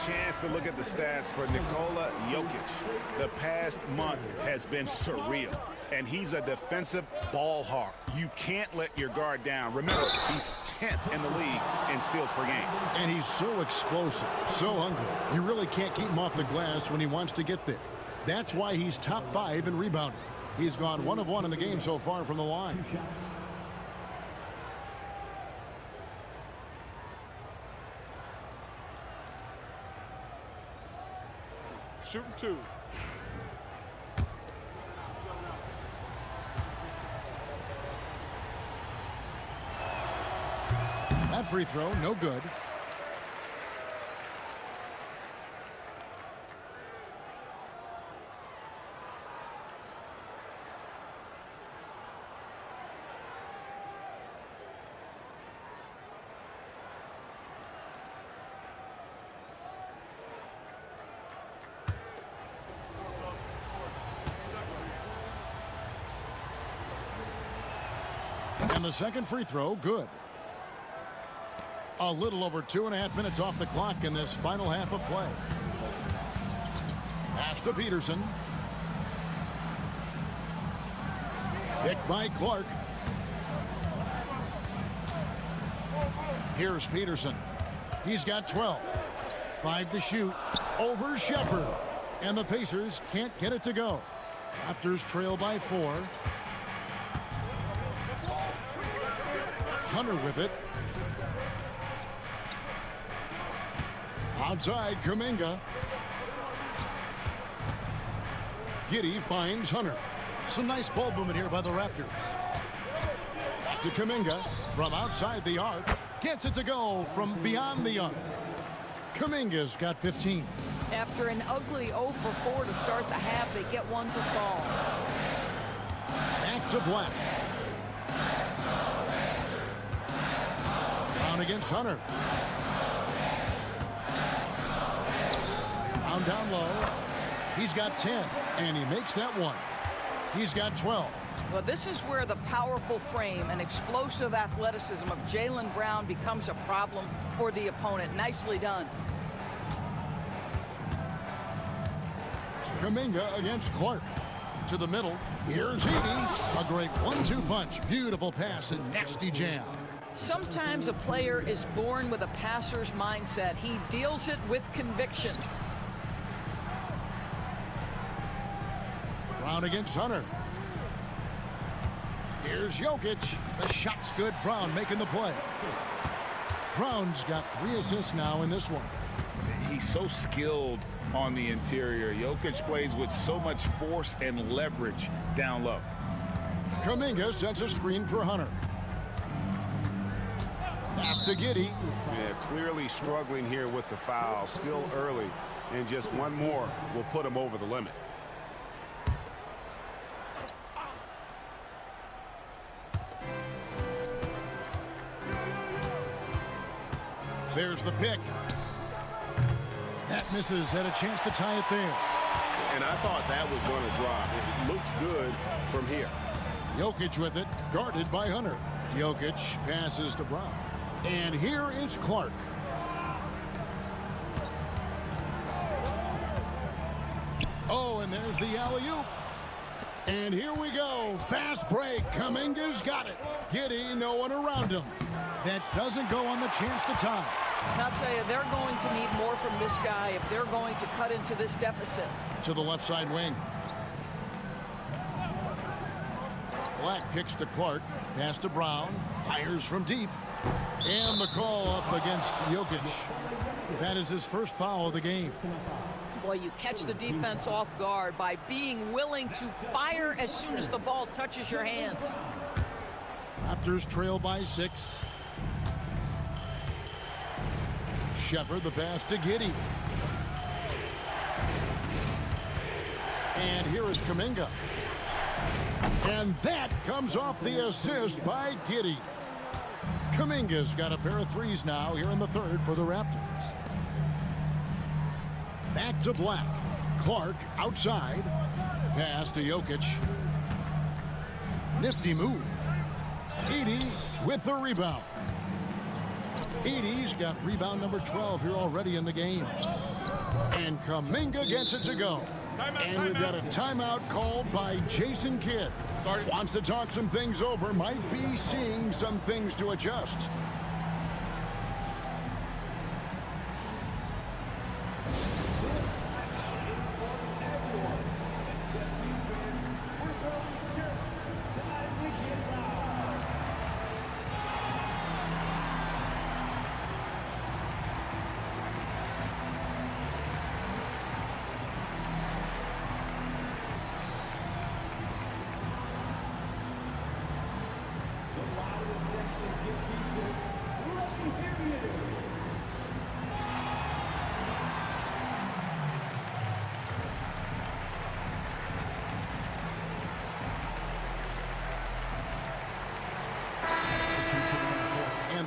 chance to look at the stats for Nikola Jokic. The past month has been surreal, and he's a defensive ball hawk. You can't let your guard down. Remember, he's 10th in the league in steals per game. And he's so explosive, so hungry. You really can't keep him off the glass when he wants to get there. That's why he's top 5 in rebounding. He's gone 1 of 1 in the game so far from the line. Shooting 2. That free throw, no good. And the second free throw, good. A little over 2.5 minutes off the clock in this final half of play. Pass to Peterson. Picked by Clark. Here's Peterson. He's got 12. 5 to shoot. Over Shepherd. And the Pacers can't get it to go. Raptors trail by 4. Hunter with it. Outside, Kuminga. Giddey finds Hunter. Some nice ball movement here by the Raptors. Back to Kuminga from outside the arc. Gets it to go from beyond the arc. Kuminga's got 15. After an ugly 0 for 4 to start the half, they get one to fall. Back to Black. Brown against Hunter. Brown down low. He's got 10, and he makes that one. He's got 12. Well, this is where the powerful frame and explosive athleticism of Jaylen Brown becomes a problem for the opponent. Nicely done. Kuminga against Clark. To the middle. Here's Heaney. A great 1-2 punch. Beautiful pass and nasty jam. Sometimes a player is born with a passer's mindset. He deals it with conviction. Brown against Hunter. Here's Jokic. The shot's good. Brown making the play. Brown's got 3 assists now in this one. He's so skilled on the interior. Jokic plays with so much force and leverage down low. Kuminga sets a screen for Hunter. Pass to Giddey. Yeah, clearly struggling here with the foul. Still early, and just one more will put him over the limit. There's the pick. That misses. Had a chance to tie it there. And I thought that was going to drop. It looked good from here. Jokic with it, guarded by Hunter. Jokic passes to Brown. And here is Clark. Oh, and there's the alley-oop. And here we go. Fast break. Kuminga's got it. Giddey, no one around him. That doesn't go on the chance to tie. And I'll tell you, they're going to need more from this guy if they're going to cut into this deficit. To the left side wing. Black kicks to Clark. Pass to Brown. Fires from deep. And the call up against Jokic. That is his first foul of the game. Boy, you catch the defense off guard by being willing to fire as soon as the ball touches your hands. Raptors trail by 6. Shepherd, the pass to Giddey. And here is Kuminga. And that comes off the assist by Giddey. Kuminga's got a pair of threes now here in the third for the Raptors. Back to Black. Clark outside. Pass to Jokic. Nifty move. Edey with the rebound. Edie's got rebound number 12 here already in the game. And Kuminga gets it to go. And we've got a timeout called by Jason Kidd. Wants to talk some things over, might be seeing some things to adjust.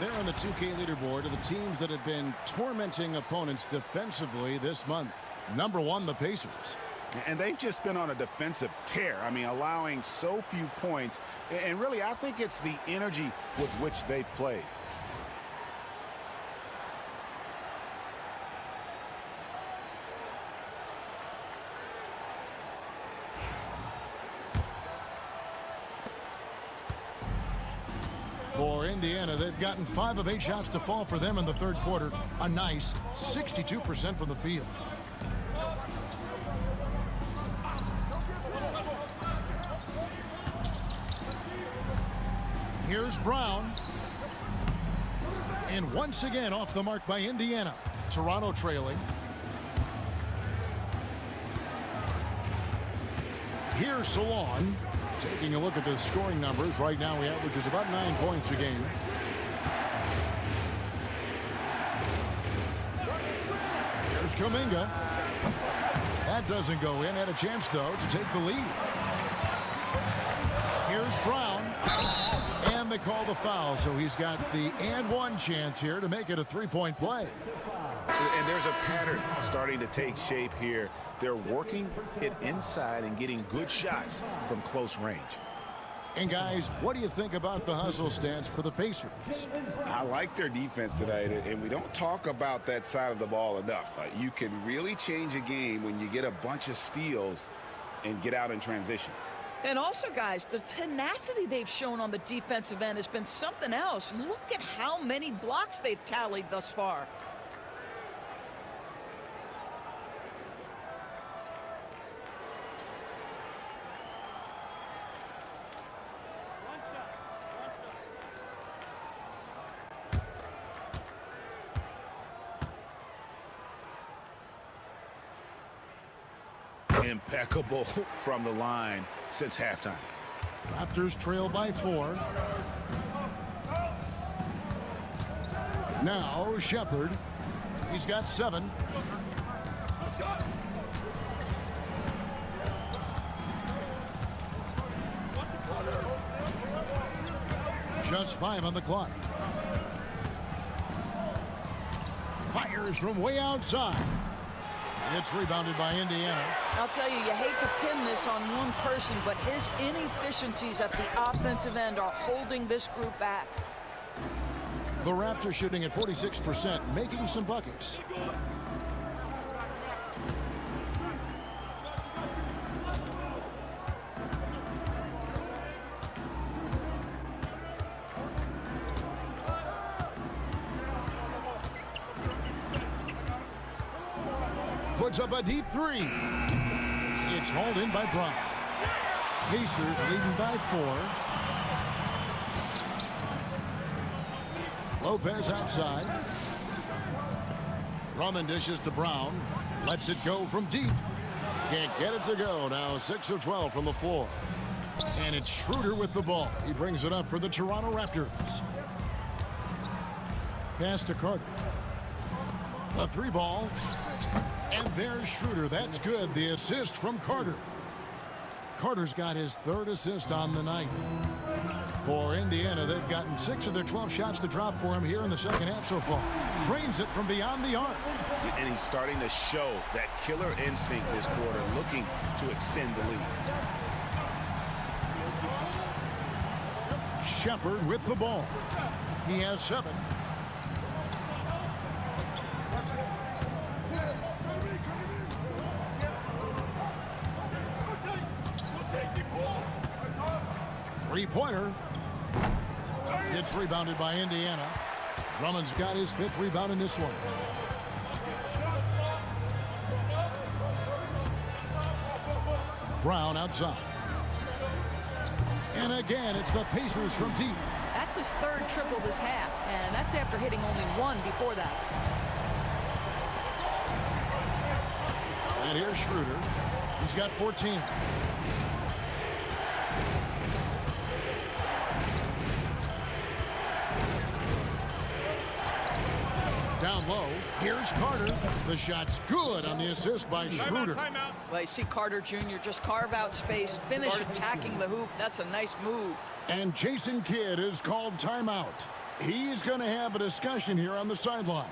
They're on the 2K leaderboard of the teams that have been tormenting opponents defensively this month. Number 1, the Pacers. And they've just been on a defensive tear. I mean, allowing so few points. And really, I think it's the energy with which they've played. For Indiana, they've gotten 5 of 8 shots to fall for them in the third quarter. A nice 62% from the field. Here's Brown. And once again off the mark by Indiana. Toronto trailing. Here's Salon. Taking a look at the scoring numbers, right now he averages about 9 points a game. Here's Kuminga. That doesn't go in. Had a chance, though, to take the lead. Here's Brown. And they call the foul, so he's got the and one chance here to make it a 3-point play. And there's a pattern starting to take shape here. They're working it inside and getting good shots from close range. And guys, what do you think about the hustle stance for the Pacers? I like their defense tonight, and we don't talk about that side of the ball enough. You can really change a game when you get a bunch of steals and get out in transition. And also, guys, the tenacity they've shown on the defensive end has been something else. Look at how many blocks they've tallied thus far. Impeccable from the line since halftime. Raptors trail by 4. Now Shepard. He's got 7. Just 5 on the clock. Fires from way outside. It's rebounded by Indiana. I'll tell you, you hate to pin this on one person, but his inefficiencies at the offensive end are holding this group back. The Raptors shooting at 46%, making some buckets. Puts up a deep 3. It's hauled in by Brown. Pacers leading by 4. Lopez outside. Drummond dishes to Brown. Lets it go from deep. Can't get it to go. Now 6 of 12 from the floor. And it's Schroeder with the ball. He brings it up for the Toronto Raptors. Pass to Carter. A 3-ball. And there's Schroeder. That's good. The assist from Carter. Carter's got his 3rd assist on the night. For Indiana, they've gotten 6 of their 12 shots to drop for him here in the second half so far. Drains it from beyond the arc. And he's starting to show that killer instinct this quarter, looking to extend the lead. Shepard with the ball. He has 7. Three-pointer. It's rebounded by Indiana. Drummond's got his 5th rebound in this one. Brown outside. And again, it's the Pacers from deep. That's his 3rd triple this half, and that's after hitting only 1 before that. And here's Schroeder. He's got 14. Down low, here's Carter. The shot's good on the assist by Schroeder. Timeout. Well, you see Carter Jr. just carve out space, finish attacking the hoop. That's a nice move. And Jason Kidd is called timeout. He's going to have a discussion here on the sideline.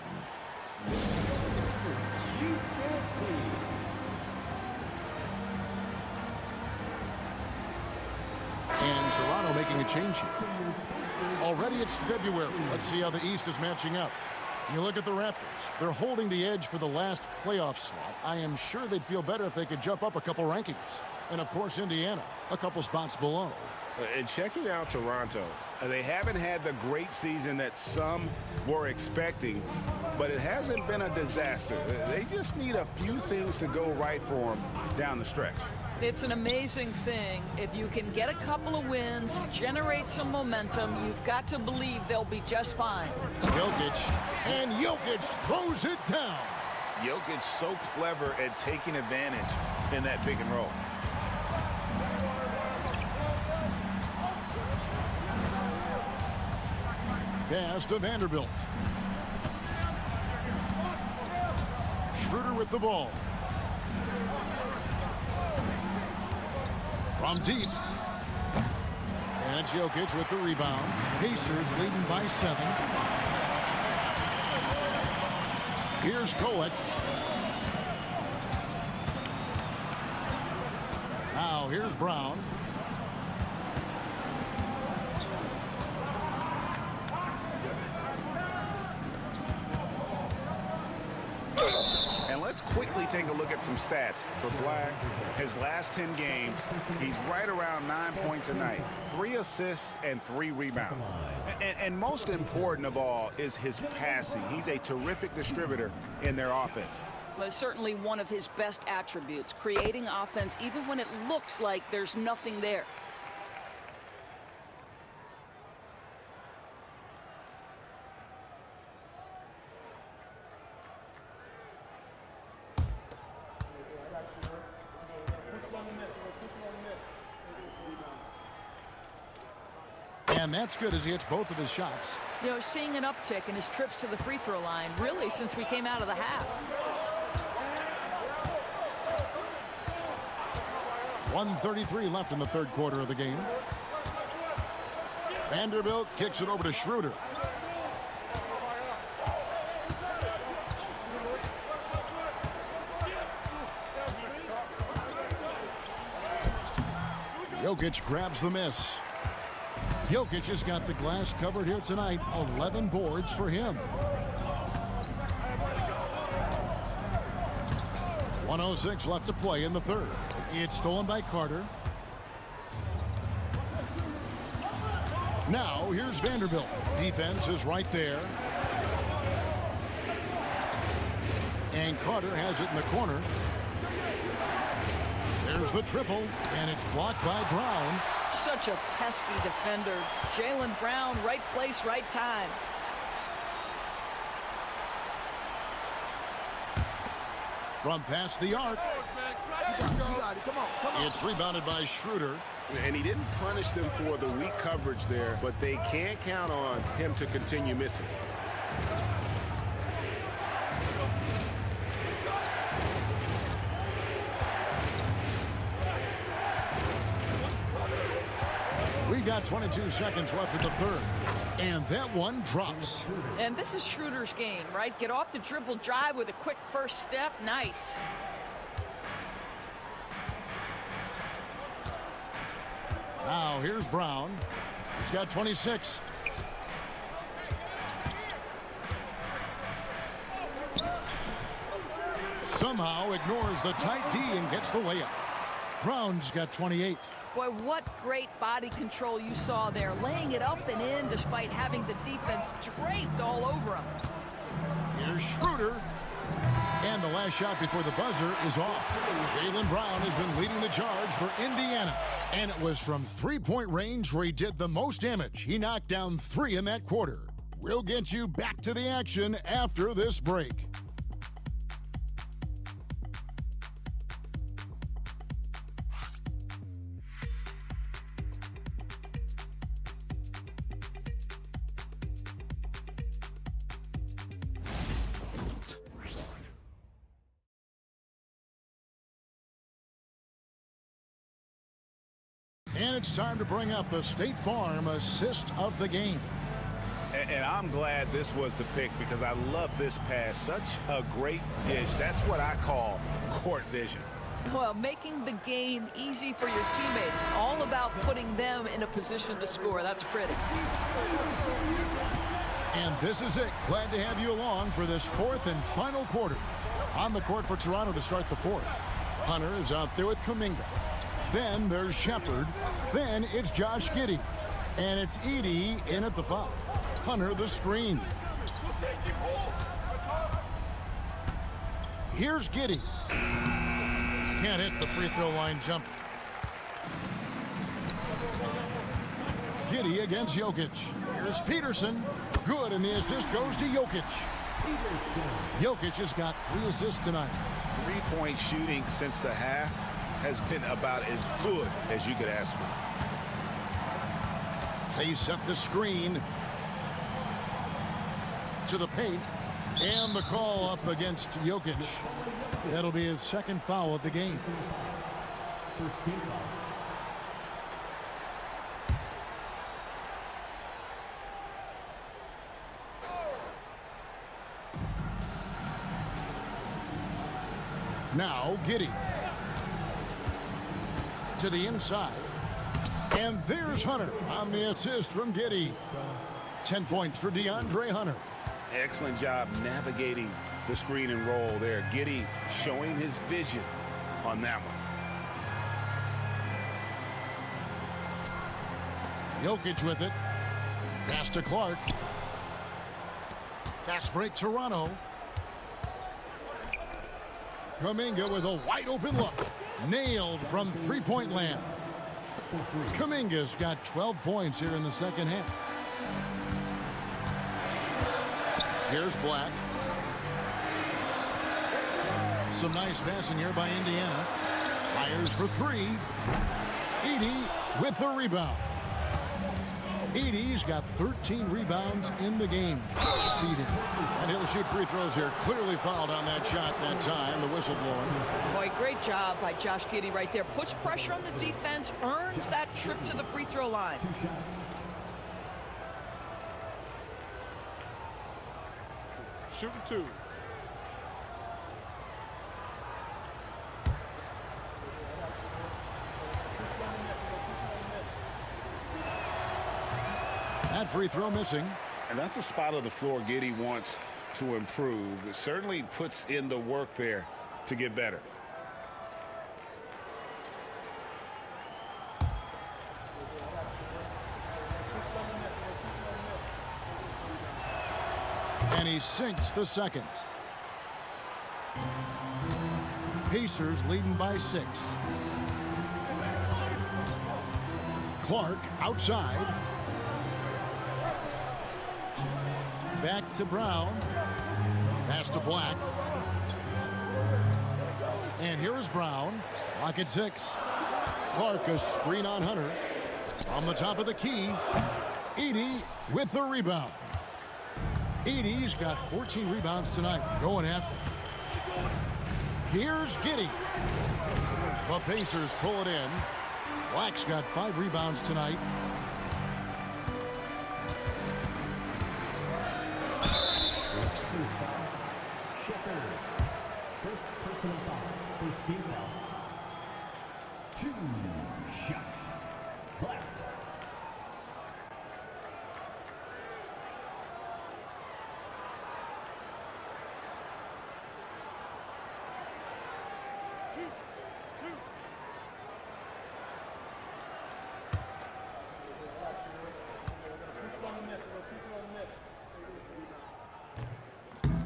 And Toronto making a change here. Already it's February. Let's see how the East is matching up. You look at the Raptors. They're holding the edge for the last playoff slot. I am sure they'd feel better if they could jump up a couple rankings. And, of course, Indiana, a couple spots below. And checking out Toronto, they haven't had the great season that some were expecting, but it hasn't been a disaster. They just need a few things to go right for them down the stretch. It's an amazing thing. If you can get a couple of wins, generate some momentum, you've got to believe they'll be just fine. Jokic, and Jokic throws it down. Jokic so clever at taking advantage in that pick and roll. Pass to Vanderbilt. Schroeder with the ball. From deep. And Jokic with the rebound. Pacers leading by 7. Here's Kolek. Now here's Brown. And let's quickly take a look at some stats for Black. His last 10 games, he's right around 9 points a night, 3 assists and 3 rebounds. And most important of all is his passing. He's a terrific distributor in their offense. Well, it's certainly one of his best attributes, creating offense even when it looks like there's nothing there. And that's good as he hits both of his shots. You know, seeing an uptick in his trips to the free throw line, really, since we came out of the half. 1:33 left in the 3rd quarter of the game. Vanderbilt kicks it over to Schroeder. Jokic grabs the miss. Jokic has got the glass covered here tonight. 11 boards for him. 1:06 left to play in the 3rd. It's stolen by Carter. Now here's Vanderbilt. Defense is right there. And Carter has it in the corner. There's the triple, and it's blocked by Brown. Such a pesky defender. Jaylen Brown, right place, right time. From past the arc. It's rebounded by Schroeder. And he didn't punish them for the weak coverage there, but they can't count on him to continue missing. We got 22 seconds left in the 3rd. And that one drops. And this is Schroeder's game, right? Get off the dribble drive with a quick first step. Nice. Now here's Brown. He's got 26. Somehow ignores the tight D and gets the layup. Brown's got 28. Boy, what great body control you saw there, laying it up and in despite having the defense draped all over him. Here's Schroeder. And the last shot before the buzzer is off. Jaylen Brown has been leading the charge for Indiana. And it was from three-point range where he did the most damage. He knocked down 3 in that quarter. We'll get you back to the action after this break. And it's time to bring up the State Farm assist of the game. And I'm glad this was the pick because I love this pass. Such a great dish. That's what I call court vision. Well, making the game easy for your teammates. All about putting them in a position to score. That's pretty. And this is it. Glad to have you along for this 4th and final quarter. On the court for Toronto to start the 4th. Hunter is out there with Kuminga. Then there's Shepard. Then it's Josh Giddey. And it's Edey in at the 5. Hunter the screen. Here's Giddey. Can't hit the free throw line jump. Giddey against Jokic. Here's Peterson. Good, and the assist goes to Jokic. Jokic has got 3 assists tonight. 3-point shooting since the half has been about as good as you could ask for. They set the screen to the paint, and the call up against Jokic. That'll be his 2nd foul of the game. First team foul. Now Giddey to the inside. And there's Hunter on the assist from Giddey. 10 points for DeAndre Hunter. Excellent job navigating the screen and roll there. Giddey showing his vision on that one. Jokic with it. Pass to Clark. Fast break Toronto. Kuminga with a wide open look. Nailed from three-point land. Kuminga's got 12 points here in the 2nd half. Here's Black. Some nice passing here by Indiana. Fires for 3. Edey with the rebound. Edey's got 13 rebounds in the game. And he'll shoot free throws here. Clearly fouled on that shot that time. The whistle blowing. Boy, great job by Josh Giddey right there. Puts pressure on the defense, earns that trip to the free throw line. 2 shots. Shooting 2. That free throw missing. And that's a spot of the floor Giddey wants to improve. It certainly puts in the work there to get better. And he sinks the 2nd. Pacers leading by 6. Clark outside. Back to Brown. Pass to Black. And here is Brown. Lock at 6. Clark a screen on Hunter. On the top of the key. Edey with the rebound. Edey's got 14 rebounds tonight. Going after. Here's Giddey. The Pacers pull it in. Black's got 5 rebounds tonight. Shepard. First personal foul. First team foul. 2 shots. Black.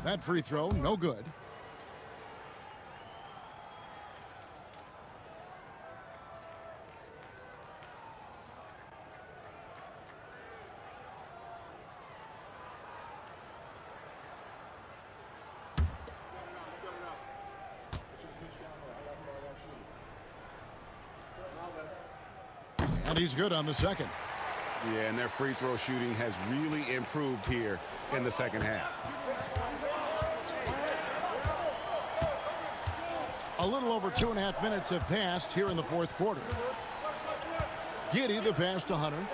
That free throw, no good. And he's good on the second. Yeah, and their free throw shooting has really improved here in the second half. A little over 2.5 minutes have passed here in the fourth quarter. Giddey the pass to Hunter.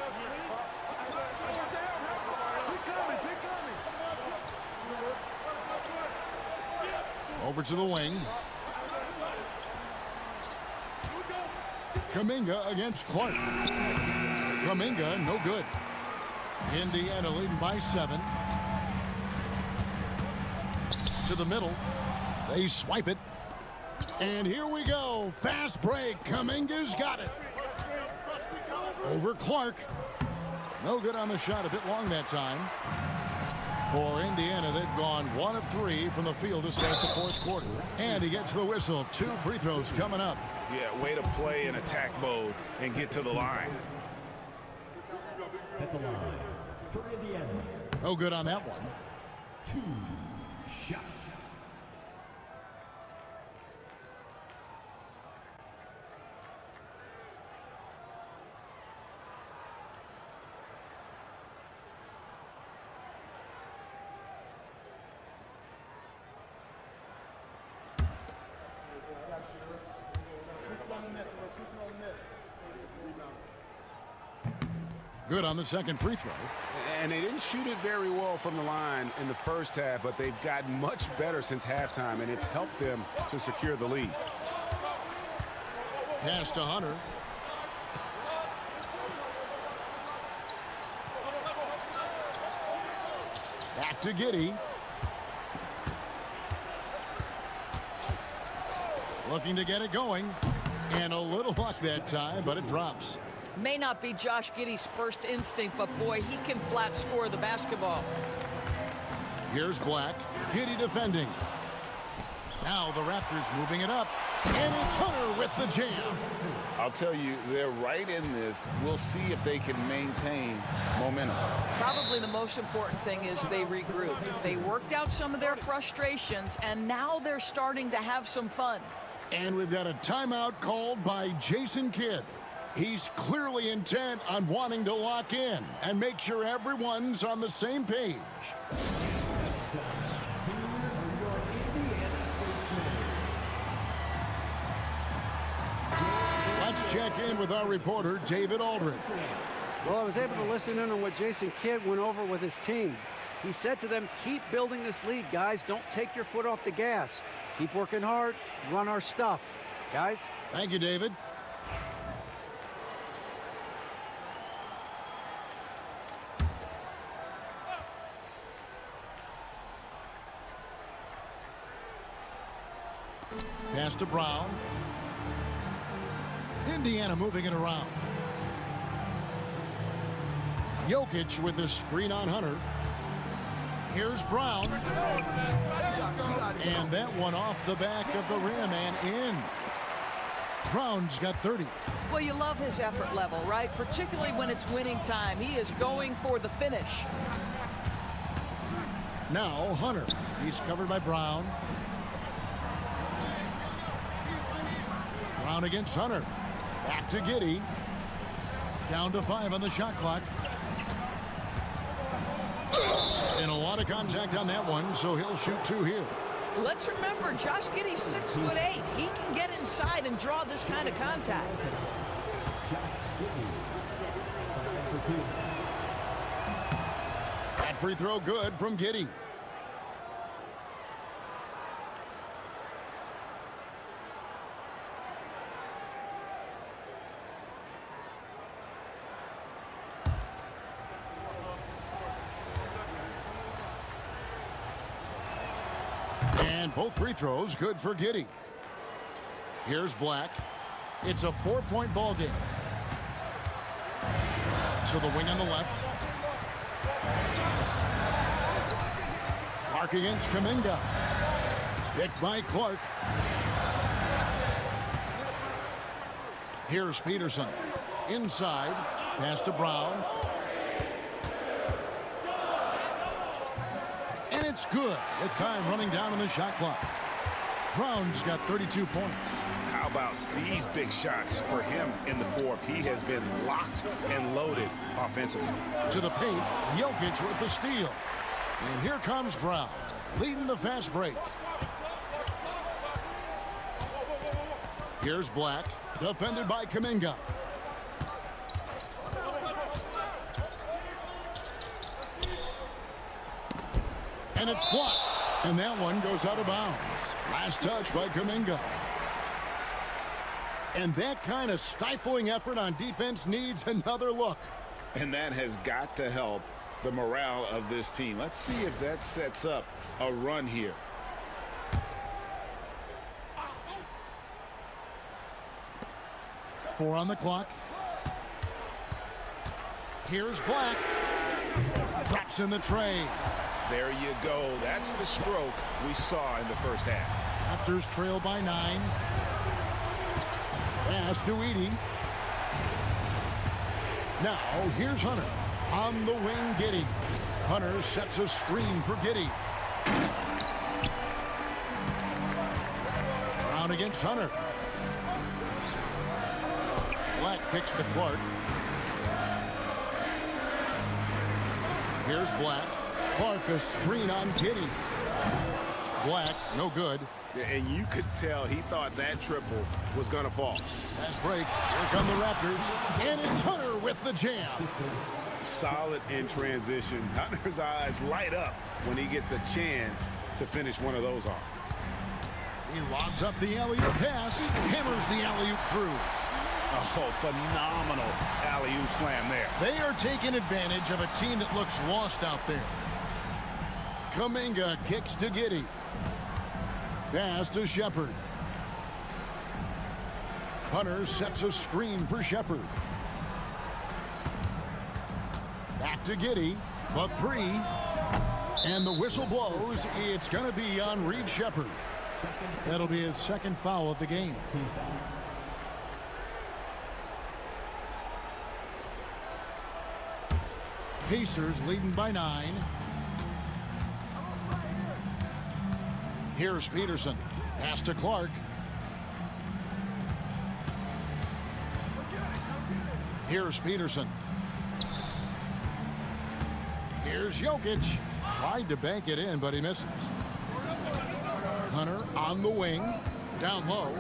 Over to the wing. Kuminga against Clark. Kuminga, no good. Indiana leading by 7. To the middle. They swipe it. And here we go. Fast break. Kuminga's got it. Over Clark. No good on the shot. A bit long that time. For Indiana, they've gone 1 of 3 from the field to start the fourth quarter. And he gets the whistle. 2 free throws coming up. Yeah, way to play in attack mode and get to the line. At the line for Indiana. No good on that one. 2 shots. Good on the second free throw. And they didn't shoot it very well from the line in the first half, but they've gotten much better since halftime, and it's helped them to secure the lead. Pass to Hunter. Back to Giddey. Looking to get it going. And a little luck that time, but it drops. May not be Josh Giddey's first instinct, but boy, he can flat score the basketball. Here's Black. Giddey defending. Now the Raptors moving it up. And it's Hunter with the jam. I'll tell you, they're right in this. We'll see if they can maintain momentum. Probably the most important thing is they regrouped. They worked out some of their frustrations, and now they're starting to have some fun. And we've got a timeout called by Jason Kidd. He's clearly intent on wanting to lock in and make sure everyone's on the same page. Let's check in with our reporter, David Aldridge. Well, I was able to listen in on what Jason Kidd went over with his team. He said to them, keep building this lead, guys. Don't take your foot off the gas. Keep working hard. Run our stuff. Guys? Thank you, David. Pass to Brown. Indiana moving it around. Jokic with the screen on Hunter. Here's Brown. And that one off the back of the rim and in. Brown's got 30. Well, you love his effort level, right? Particularly when it's winning time. He is going for the finish. Now Hunter. He's covered by Brown. Brown against Hunter. Back to Giddey. Down to 5 on the shot clock. And a lot of contact on that one, so he'll shoot 2 here. Let's remember, Josh Giddey's 6'8". He can get inside and draw this kind of contact. That free throw good from Giddey. And both free throws good for Giddey. Here's Black. It's a 4-point ball game. To the wing on the left. Clark against Kuminga. Picked by Clark. Here's Peterson. Inside. Pass to Brown. And it's good with time running down on the shot clock. Brown's got 32 points. How about these big shots for him in the fourth? He has been locked and loaded offensively. To the paint, Jokic with the steal. And here comes Brown, leading the fast break. Here's Black, defended by Kuminga. And it's blocked. And that one goes out of bounds. Last touch by Kuminga. And that kind of stifling effort on defense needs another look. And that has got to help the morale of this team. Let's see if that sets up a run here. Four on the clock. Here's Black. Drops in the tray. There you go. That's the stroke we saw in the first half. Raptors trail by 9. Pass to Edey. Now here's Hunter. On the wing, Giddey. Hunter sets a screen for Giddey. Brown against Hunter. Black picks to Clark. Here's Black. Clark a screen on Giddey. Black, no good. And you could tell he thought that triple was going to fall. Fast break. Here come the Raptors. And it's Hunter with the jam. Solid in transition. Hunter's eyes light up when he gets a chance to finish one of those off. He lobs up the alley-oop pass. Hammers the alley-oop through. Oh, phenomenal alley-oop slam there. They are taking advantage of a team that looks lost out there. Kuminga kicks to Giddey. Pass to Shepard. Hunter sets a screen for Shepard. Back to Giddey. A 3. And the whistle blows. It's going to be on Reed Shepard. That'll be his second foul of the game. Pacers leading by 9. Here's Peterson. Pass to Clark. Here's Peterson. Here's Jokic. Tried to bank it in, but he misses. Hunter on the wing. Down low.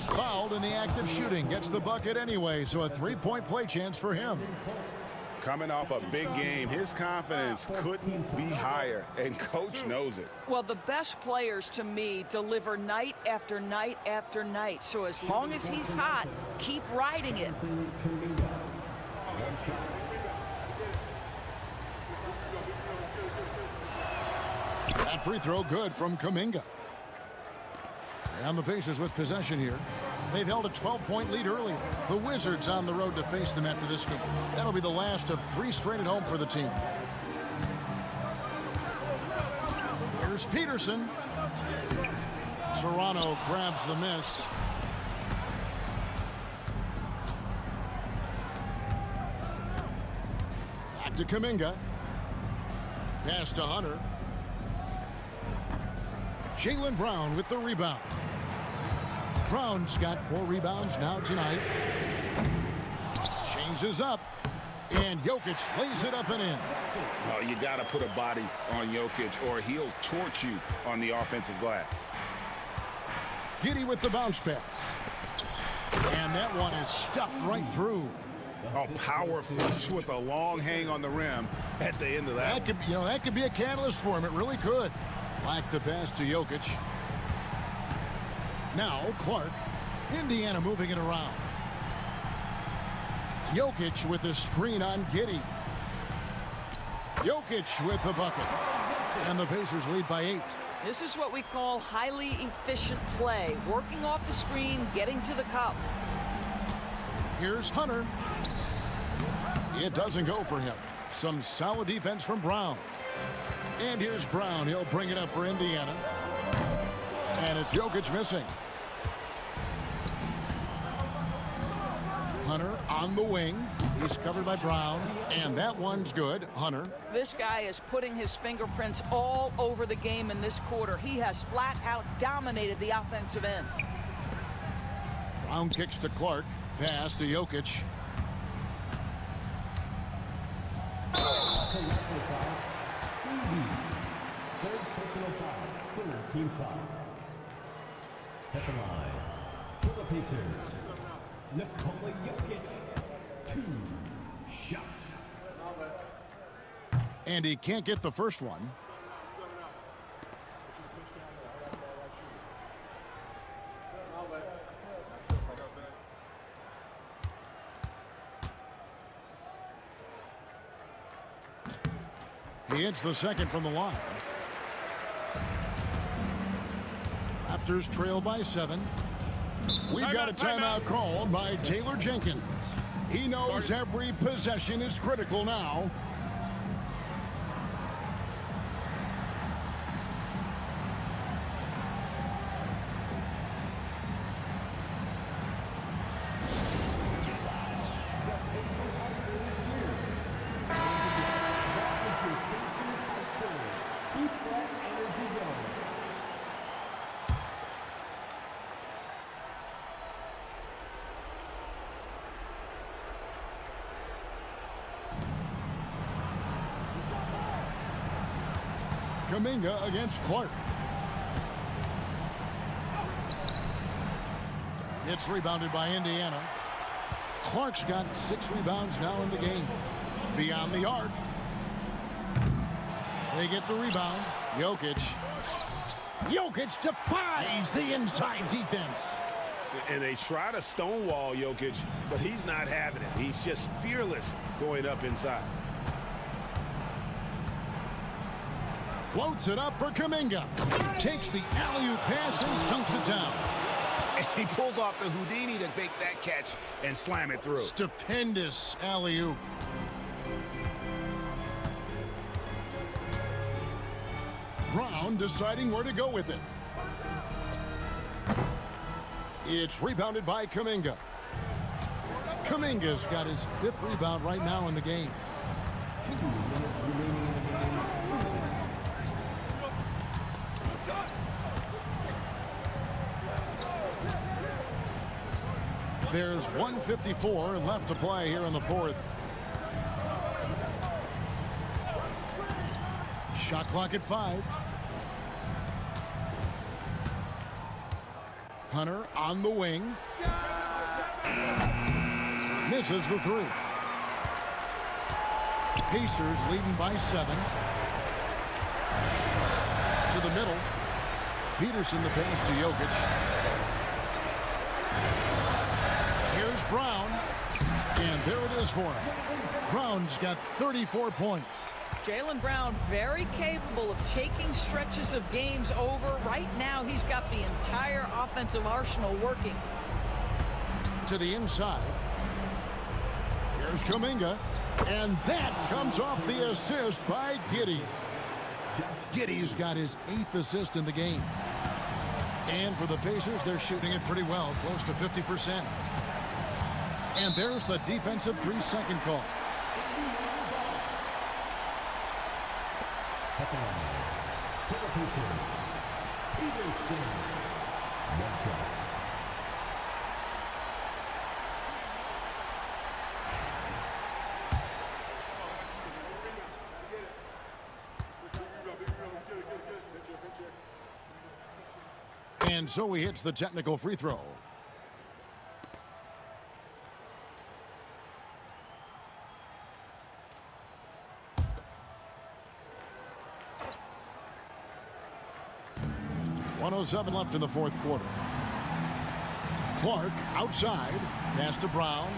Fouled in the act of shooting. Gets the bucket anyway, so a 3-point play chance for him. Coming off a big game, his confidence couldn't be higher, and coach knows it. Well, the best players to me deliver night after night after night. So as long as he's hot, keep riding it. That free throw good from Kuminga. And the Pacers with possession here. They've held a 12-point lead earlier. The Wizards on the road to face them after this game. That'll be the last of 3 straight at home for the team. Here's Peterson. Toronto grabs the miss. Back to Kuminga. Pass to Hunter. Jaylen Brown with the rebound. Brown's got 4 rebounds now tonight. Changes up. And Jokic lays it up and in. Oh, you got to put a body on Jokic or he'll torch you on the offensive glass. Giddey with the bounce pass. And that one is stuffed right through. Oh, power flush with a long hang on the rim at the end of that. That could be a catalyst for him. It really could. Like the pass to Jokic. Now Clark. Indiana moving it around. Jokic with a screen on Giddey. Jokic with the bucket. And the Pacers lead by 8. This is what we call highly efficient play. Working off the screen, getting to the cup. Here's Hunter. It doesn't go for him. Some solid defense from Brown. And here's Brown. He'll bring it up for Indiana. And it's Jokic missing. Hunter on the wing. He's covered by Brown. And that one's good. Hunter. This guy is putting his fingerprints all over the game in this quarter. He has flat out dominated the offensive end. Brown kicks to Clark. Pass to Jokic. Third personal foul for team foul. At the line for the Pacers, Nikola Jokic, 2 shots. And he can't get the first one. He hits the second from the line. Raptors trail by 7. We've got a timeout called by Taylor Jenkins. He knows every possession is critical now. Kuminga against Clark. It's rebounded by Indiana. Clark's got 6 rebounds now in the game. Beyond the arc. They get the rebound. Jokic. Jokic defies the inside defense. And they try to stonewall Jokic, but he's not having it. He's just fearless going up inside. Floats it up for Kuminga. Takes the alley-oop pass and dunks it down. And he pulls off the Houdini to make that catch and slam it through. Stupendous alley-oop. Brown deciding where to go with it. It's rebounded by Kuminga. Kuminga's got his 5th rebound right now in the game. 2 minutes remaining in the game. There's 1:54 left to play here in the 4th. Shot clock at 5. Hunter on the wing. Misses the 3. Pacers leading by 7. To the middle. Peterson the pass to Jokic. Here's Brown. And there it is for him. Brown's got 34 points. Jaylen Brown very capable of taking stretches of games over. Right now, he's got the entire offensive arsenal working. To the inside. Here's Kuminga. And that comes off the assist by Giddey. Giddey's got his 8th assist in the game. And for the Pacers, they're shooting it pretty well, close to 50%. And there's the defensive 3-second call. At the line for the Pacers, Peterson, 1 shot. And so he hits the technical free throw. .107 left in the 4th quarter. Clark outside. Pass to Brown.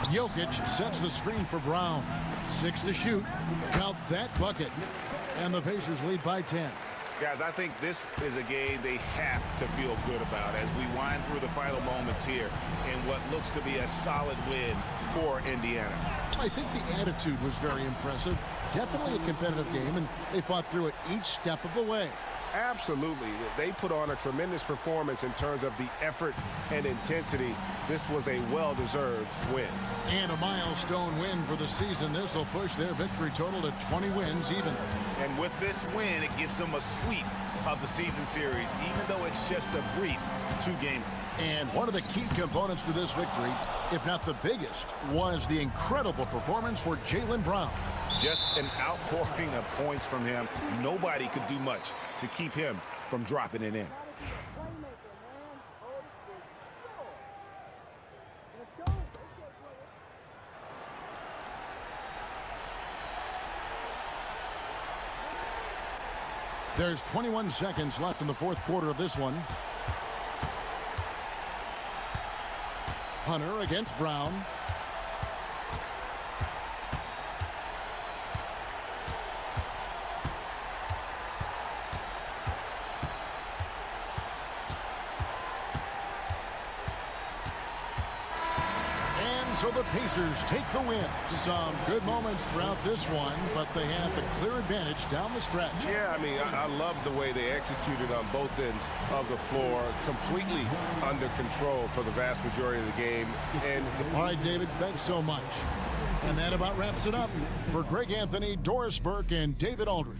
Jokic sets the screen for Brown. 6 to shoot. Count that bucket. And the Pacers lead by 10. Guys, I think this is a game they have to feel good about as we wind through the final moments here in what looks to be a solid win for Indiana. I think the attitude was very impressive. Definitely a competitive game, and they fought through it each step of the way. Absolutely. They put on a tremendous performance in terms of the effort and intensity. This was a well-deserved win. And a milestone win for the season. This will push their victory total to 20 wins even. And with this win, it gives them a sweep of the season series, even though it's just a brief 2-game. And one of the key components to this victory, if not the biggest, was the incredible performance for Jaylen Brown. Just an outpouring of points from him. Nobody could do much to keep him from dropping it in. There's 21 seconds left in the fourth quarter of this one. Hunter against Brown. So the Pacers take the win. Some good moments throughout this one, but they had the clear advantage down the stretch. Yeah, I mean, I love the way they executed on both ends of the floor, completely under control for the vast majority of the game. And all right, David, thanks so much. And that about wraps it up. For Greg Anthony, Doris Burke, and David Aldridge,